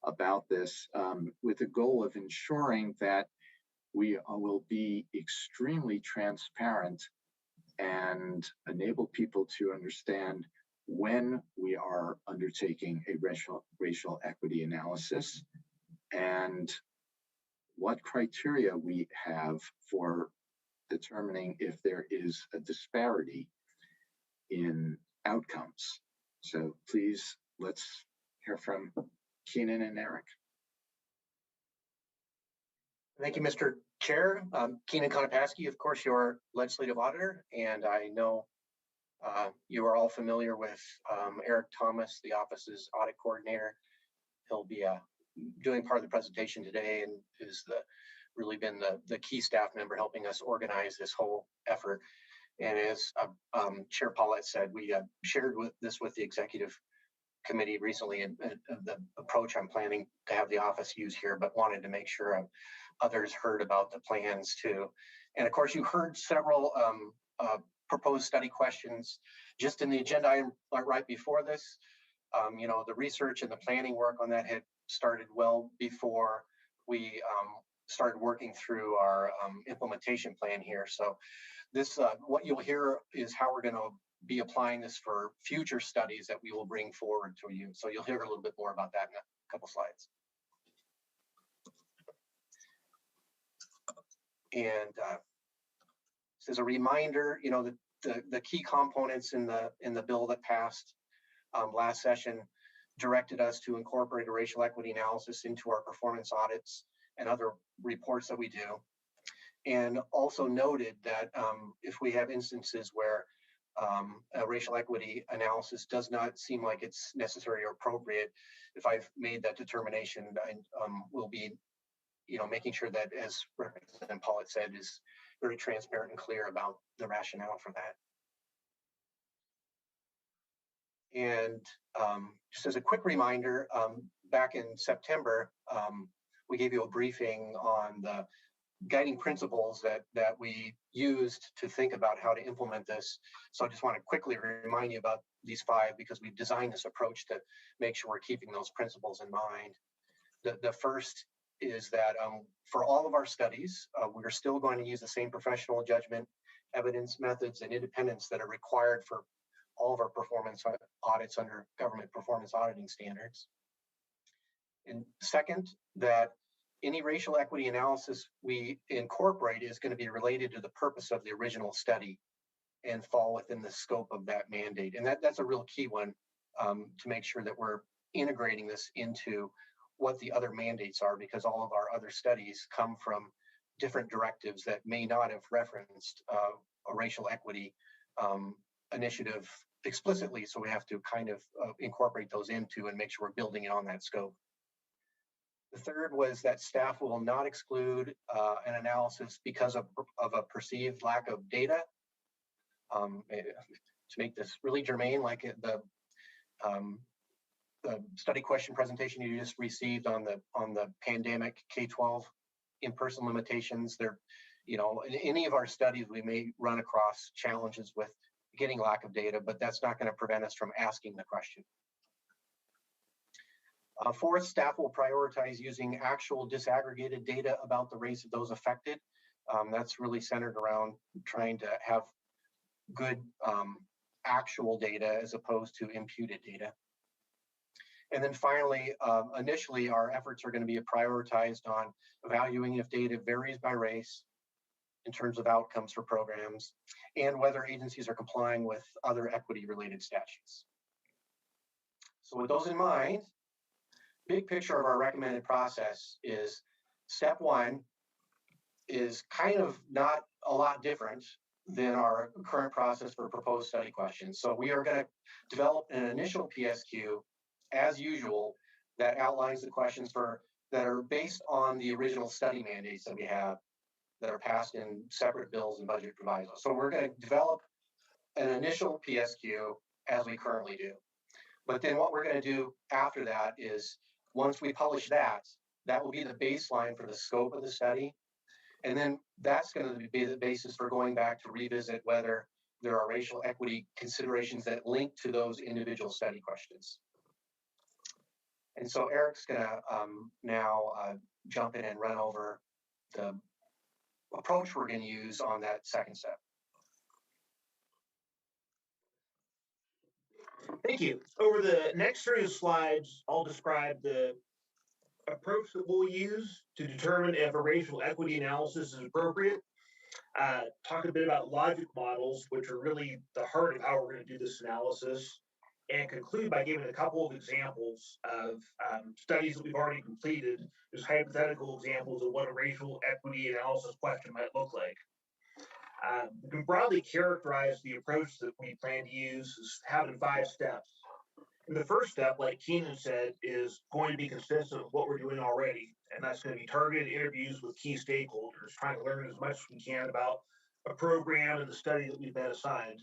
about this, with the goal of ensuring that we will be extremely transparent and enable people to understand when we are undertaking a racial equity analysis and what criteria we have for determining if there is a disparity in outcomes. So please, let's hear from Keenan and Eric. Thank you, Mr. Chair. Keenan Konopasky, of course, your legislative auditor, and I know you are all familiar with Eric Thomas, the office's audit coordinator. He'll be doing part of the presentation today and is really been the key staff member helping us organize this whole effort. And as Chair Paulette said, we shared this with the executive committee recently, and the approach I'm planning to have the office use here, but wanted to make sure others heard about the plans too. And of course, you heard several proposed study questions just in the agenda item right before this. You know, the research and the planning work on that had started well before we started working through our implementation plan here. So this, what you'll hear is how we're going to be applying this for future studies that we will bring forward to you. So you'll hear a little bit more about that in a couple slides. And just as a reminder, you know, the key components in the bill that passed last session directed us to incorporate a racial equity analysis into our performance audits and other reports that we do. And also noted that if we have instances where a racial equity analysis does not seem like it's necessary or appropriate, if I've made that determination, I will be, you know, making sure that, as Representative Paulette said, is very transparent and clear about the rationale for that. And just as a quick reminder, back in September, we gave you a briefing on the guiding principles that we used to think about how to implement this. So I just want to quickly remind you about these 5 because we've designed this approach to make sure we're keeping those principles in mind. The first is that for all of our studies, we're still going to use the same professional judgment, evidence, methods, and independence that are required for all of our performance audits under government performance auditing standards. And second, that any racial equity analysis we incorporate is going to be related to the purpose of the original study and fall within the scope of that mandate. And that's a real key one to make sure that we're integrating this into what the other mandates are, because all of our other studies come from different directives that may not have referenced a racial equity initiative explicitly. So we have to kind of incorporate those into and make sure we're building it on that scope. The third was that staff will not exclude an analysis because of a perceived lack of data. To make this really germane, like the study question presentation you just received on the pandemic K-12 in-person limitations, there, you know, in any of our studies, we may run across challenges with getting lack of data, but that's not going to prevent us from asking the question. Fourth, staff will prioritize using actual disaggregated data about the race of those affected. That's really centered around trying to have good actual data as opposed to imputed data. And then finally, initially, our efforts are going to be prioritized on evaluating if data varies by race in terms of outcomes for programs and whether agencies are complying with other equity-related statutes. So with those in mind, big picture of our recommended process is step 1 is kind of not a lot different than our current process for proposed study questions. So we are going to develop an initial PSQ as usual that outlines the questions that are based on the original study mandates that we have that are passed in separate bills and budget provisos. So we're going to develop an initial PSQ as we currently do. But then what we're going to do after that is once we publish that, that will be the baseline for the scope of the study. And then that's going to be the basis for going back to revisit whether there are racial equity considerations that link to those individual study questions. And so Eric's going to now jump in and run over the approach we're going to use on that second step. Thank you. Over the next series of slides, I'll describe the approach that we'll use to determine if a racial equity analysis is appropriate. Talk a bit about logic models, which are really the heart of how we're going to do this analysis. and conclude by giving a couple of examples of studies that we've already completed, as hypothetical examples of what a racial equity analysis question might look like. We can broadly characterize the approach that we plan to use as having 5 steps. And the first step, like Keenan said, is going to be consistent with what we're doing already. And that's going to be targeted interviews with key stakeholders, trying to learn as much as we can about a program and the study that we've been assigned.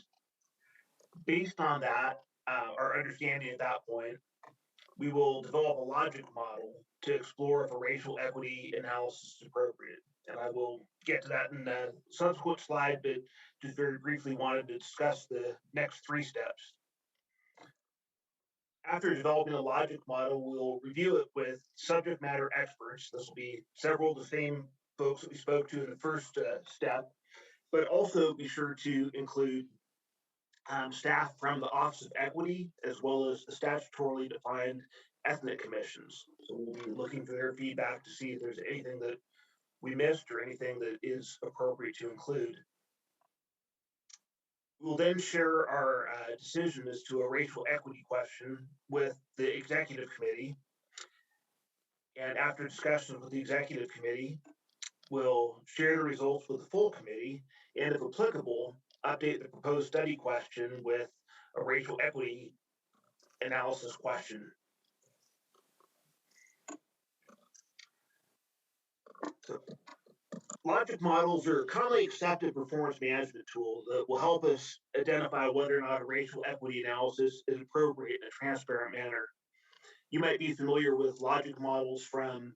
Based on that, our understanding at that point, we will develop a logic model to explore if a racial equity analysis is appropriate. And I will get to that in a subsequent slide, but just very briefly wanted to discuss the next 3 steps. After developing a logic model, we'll review it with subject matter experts. This will be several of the same folks that we spoke to in the first step, but also be sure to include staff from the Office of Equity, as well as the statutorily defined ethnic commissions. So we'll be looking for their feedback to see if there's anything that we missed or anything that is appropriate to include. We'll then share our decision as to a racial equity question with the executive committee. And after discussion with the executive committee, we'll share the results with the full committee, and if applicable, update the proposed study question with a racial equity analysis question. So, logic models are a commonly accepted performance management tool that will help us identify whether or not a racial equity analysis is appropriate in a transparent manner. You might be familiar with logic models from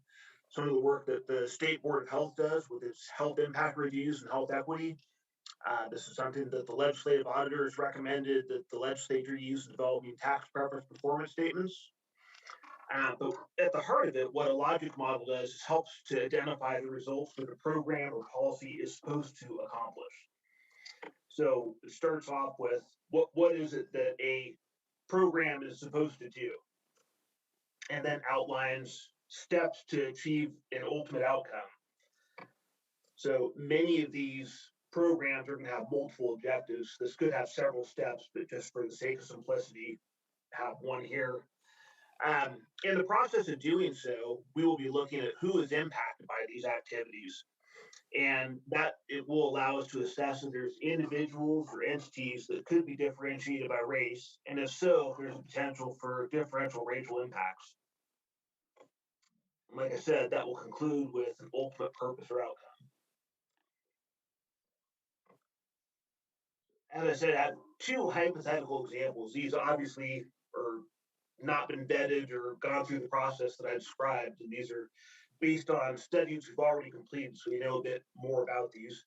some of the work that the State Board of Health does with its health impact reviews and health equity. This is something that the legislative auditors recommended that the legislature use in developing tax preference performance statements. But at the heart of it, what a logic model does is helps to identify the results that a program or policy is supposed to accomplish. So it starts off with what is it that a program is supposed to do, and then outlines steps to achieve an ultimate outcome. So many of these programs are going to have multiple objectives. This could have several steps, but just for the sake of simplicity, have one here. In the process of doing so, we will be looking at who is impacted by these activities, and that it will allow us to assess if there's individuals or entities that could be differentiated by race, and if so, if there's a potential for differential racial impacts. Like I said, that will conclude with an ultimate purpose or outcome. As I said, I have 2 hypothetical examples. These obviously are not been vetted or gone through the process that I described, and these are based on studies we've already completed, so we know a bit more about these.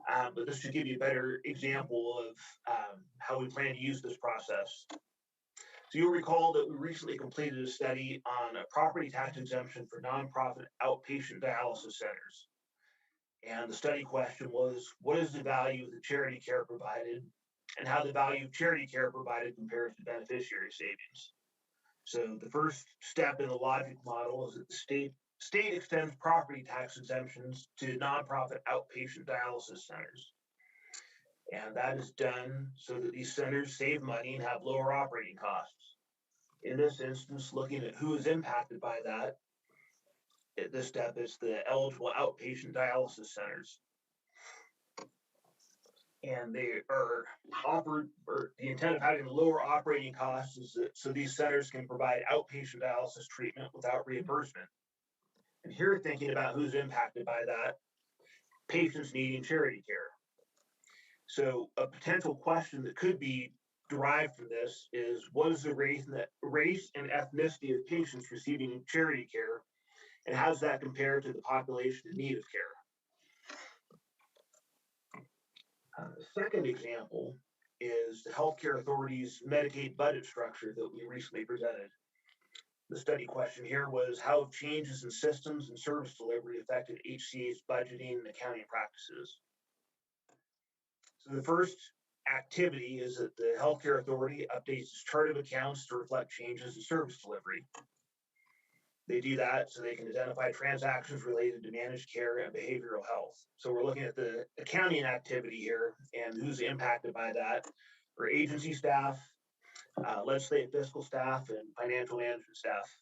But this should give you a better example of how we plan to use this process. So you'll recall that we recently completed a study on a property tax exemption for nonprofit outpatient dialysis centers. And the study question was, what is the value of the charity care provided, and how the value of charity care provided compares to beneficiary savings? So the first step in the logic model is that the state extends property tax exemptions to nonprofit outpatient dialysis centers. And that is done so that these centers save money and have lower operating costs. In this instance, looking at who is impacted by that, this step is the eligible outpatient dialysis centers. And they are offered, or the intent of having lower operating costs is that so these centers can provide outpatient dialysis treatment without reimbursement. And here, thinking about who's impacted by that, patients needing charity care. So a potential question that could be derived from this is, what is the race and ethnicity of patients receiving charity care, and how does that compare to the population in need of care? The second example is the Healthcare Authority's Medicaid budget structure that we recently presented. The study question here was, how have changes in systems and service delivery affected HCA's budgeting and accounting practices? So the first activity is that the Healthcare Authority updates its chart of accounts to reflect changes in service delivery. They do that so they can identify transactions related to managed care and behavioral health. So we're looking at the accounting activity here and who's impacted by that. For agency staff, legislative fiscal staff, and financial management staff.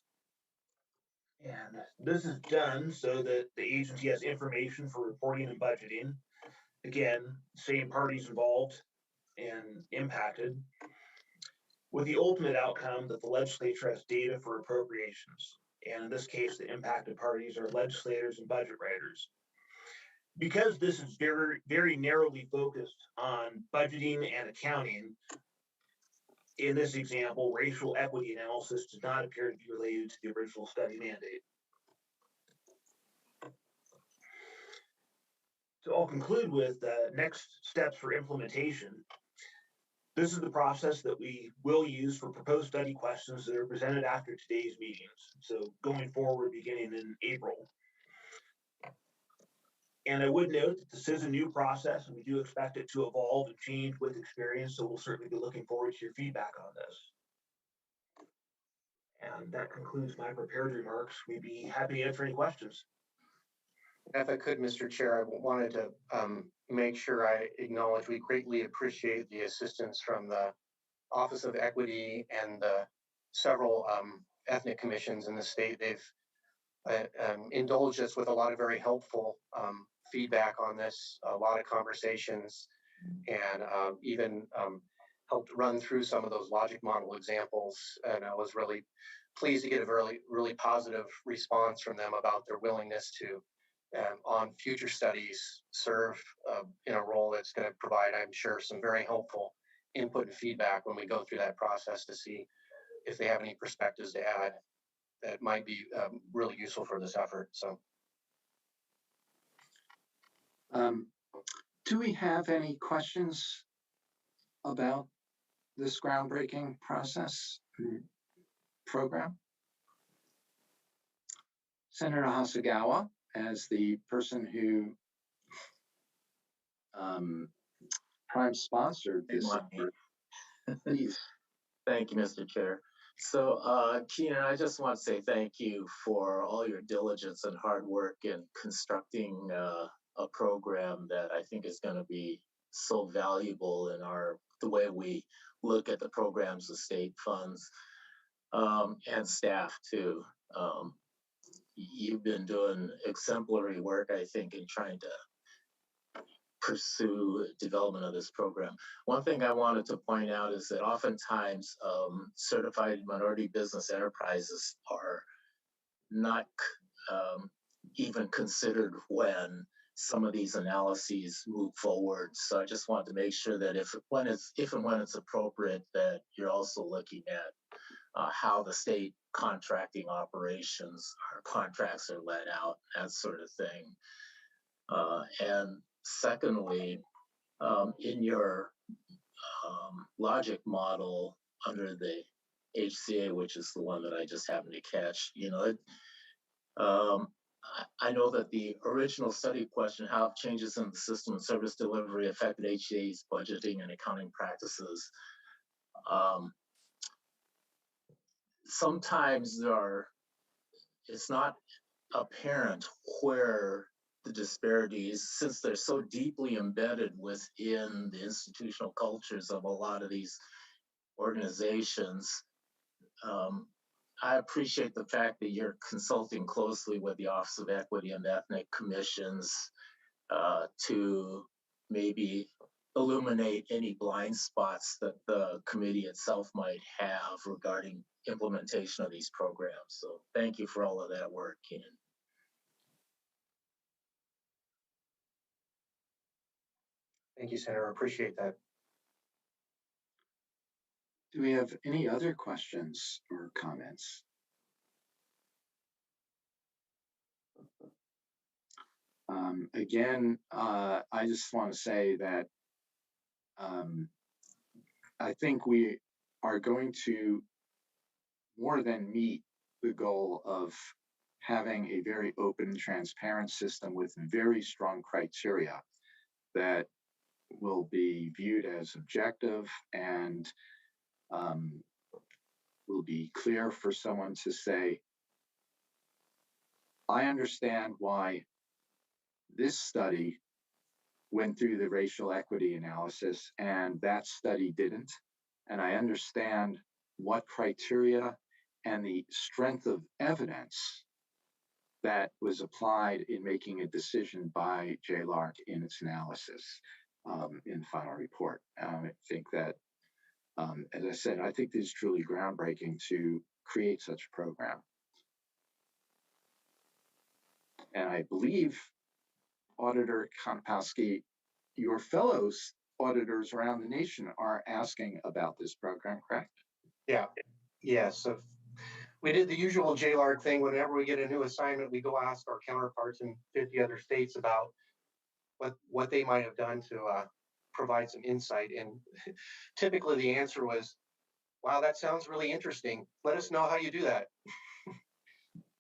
And this is done so that the agency has information for reporting and budgeting. Again, same parties involved and impacted, with the ultimate outcome that the legislature has data for appropriations. And in this case, the impacted parties are legislators and budget writers. Because this is very, very narrowly focused on budgeting and accounting, in this example, racial equity analysis does not appear to be related to the original study mandate. So I'll conclude with next steps for implementation. This is the process that we will use for proposed study questions that are presented after today's meetings. So going forward, beginning in April. And I would note that this is a new process and we do expect it to evolve and change with experience. So we'll certainly be looking forward to your feedback on this. And that concludes my prepared remarks. We'd be happy to answer any questions. If I could, Mr. Chair, I wanted to make sure I acknowledge we greatly appreciate the assistance from the Office of Equity and the several ethnic commissions in the state. They've indulged us with a lot of very helpful feedback on this, a lot of conversations, and even helped run through some of those logic model examples. And I was really pleased to get a really positive response from them about their willingness to, on future studies, serve in a role that's going to provide, I'm sure, some very helpful input and feedback when we go through that process to see if they have any perspectives to add that might be really useful for this effort. So, do we have any questions about this groundbreaking process program? Senator Hasegawa, as the person who prime sponsored this effort, please. Thank you, Mr. Chair. So, Keenan, I just want to say thank you for all your diligence and hard work in constructing a program that I think is going to be so valuable in the way we look at the programs the state funds, and staff too. You've been doing exemplary work, I think, in trying to pursue development of this program. One thing I wanted to point out is that oftentimes certified minority business enterprises are not even considered when some of these analyses move forward. So I just wanted to make sure that if and when it's appropriate, that you're also looking at how the state contracting operations or contracts are let out, that sort of thing. And secondly, in your logic model under the HCA, which is the one that I just happened to catch, I know that the original study question, how changes in the system and service delivery affected HCA's budgeting and accounting practices. Sometimes it's not apparent where the disparities, since they're so deeply embedded within the institutional cultures of a lot of these organizations. I appreciate the fact that you're consulting closely with the Office of Equity and Ethnic Commissions to maybe illuminate any blind spots that the committee itself might have regarding implementation of these programs. So thank you for all of that work, Keenan. thank you, Senator. Appreciate that. Do we have any other questions or comments? Again, I just want to say that I think we are going to more than meet the goal of having a very open, transparent system with very strong criteria that will be viewed as objective and will be clear for someone to say, I understand why this study went through the racial equity analysis and that study didn't. and I understand what criteria and the strength of evidence that was applied in making a decision by JLARC in its analysis in the final report. I think that, as I said, I think this is truly groundbreaking to create such a program. And I believe, Auditor Konopowski, your fellows auditors around the nation are asking about this program, correct? Yeah, yes. So we did the usual JLARC thing. Whenever we get a new assignment, we go ask our counterparts in 50 other states about what they might have done to provide some insight. And typically the answer was, wow, that sounds really interesting. Let us know how you do that.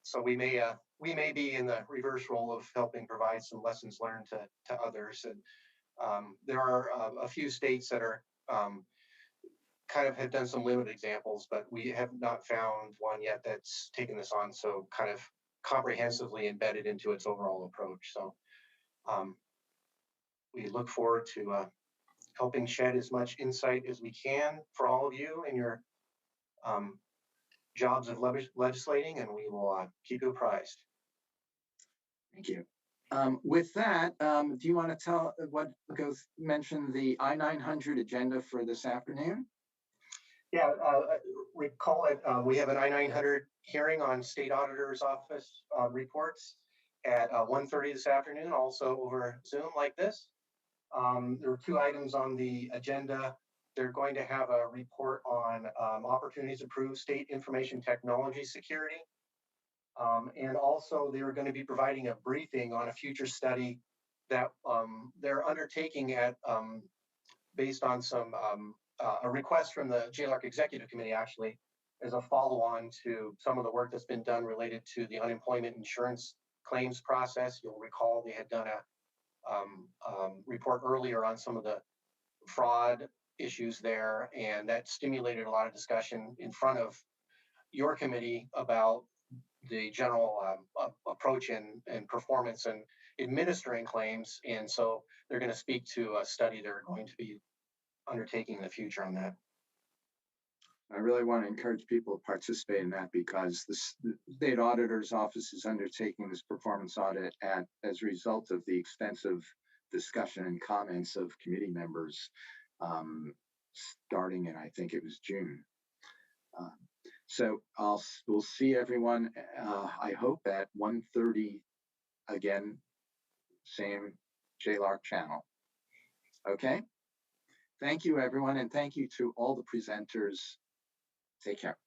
So we may be in the reverse role of helping provide some lessons learned to others. And there are a few states that are kind of have done some limited examples, but we have not found one yet that's taken this on so kind of comprehensively embedded into its overall approach. So we look forward to helping shed as much insight as we can for all of you in your jobs of legislating, and we will keep you apprised. Thank you. With that, do you want to mention the I-900 agenda for this afternoon? Yeah, recall it. We have an I-900 hearing on State Auditor's Office reports at 1:30 this afternoon, also over Zoom like this. There are 2 items on the agenda. They're going to have a report on opportunities to improve state information technology security. And also they're going to be providing a briefing on a future study that they're undertaking at based on some a request from the JLARC Executive Committee, actually, as a follow-on to some of the work that's been done related to the unemployment insurance claims process. You'll recall they had done a report earlier on some of the fraud issues there, and that stimulated a lot of discussion in front of your committee about the general approach and performance and administering claims. And so they're going to speak to a study they're going to be undertaking in the future on that. I really want to encourage people to participate in that because the State Auditor's Office is undertaking this performance audit as a result of the extensive discussion and comments of committee members starting in, I think it was June. So we'll see everyone, I hope at 1:30 again, same JLARC channel. Okay. Thank you, everyone, and thank you to all the presenters. Take care.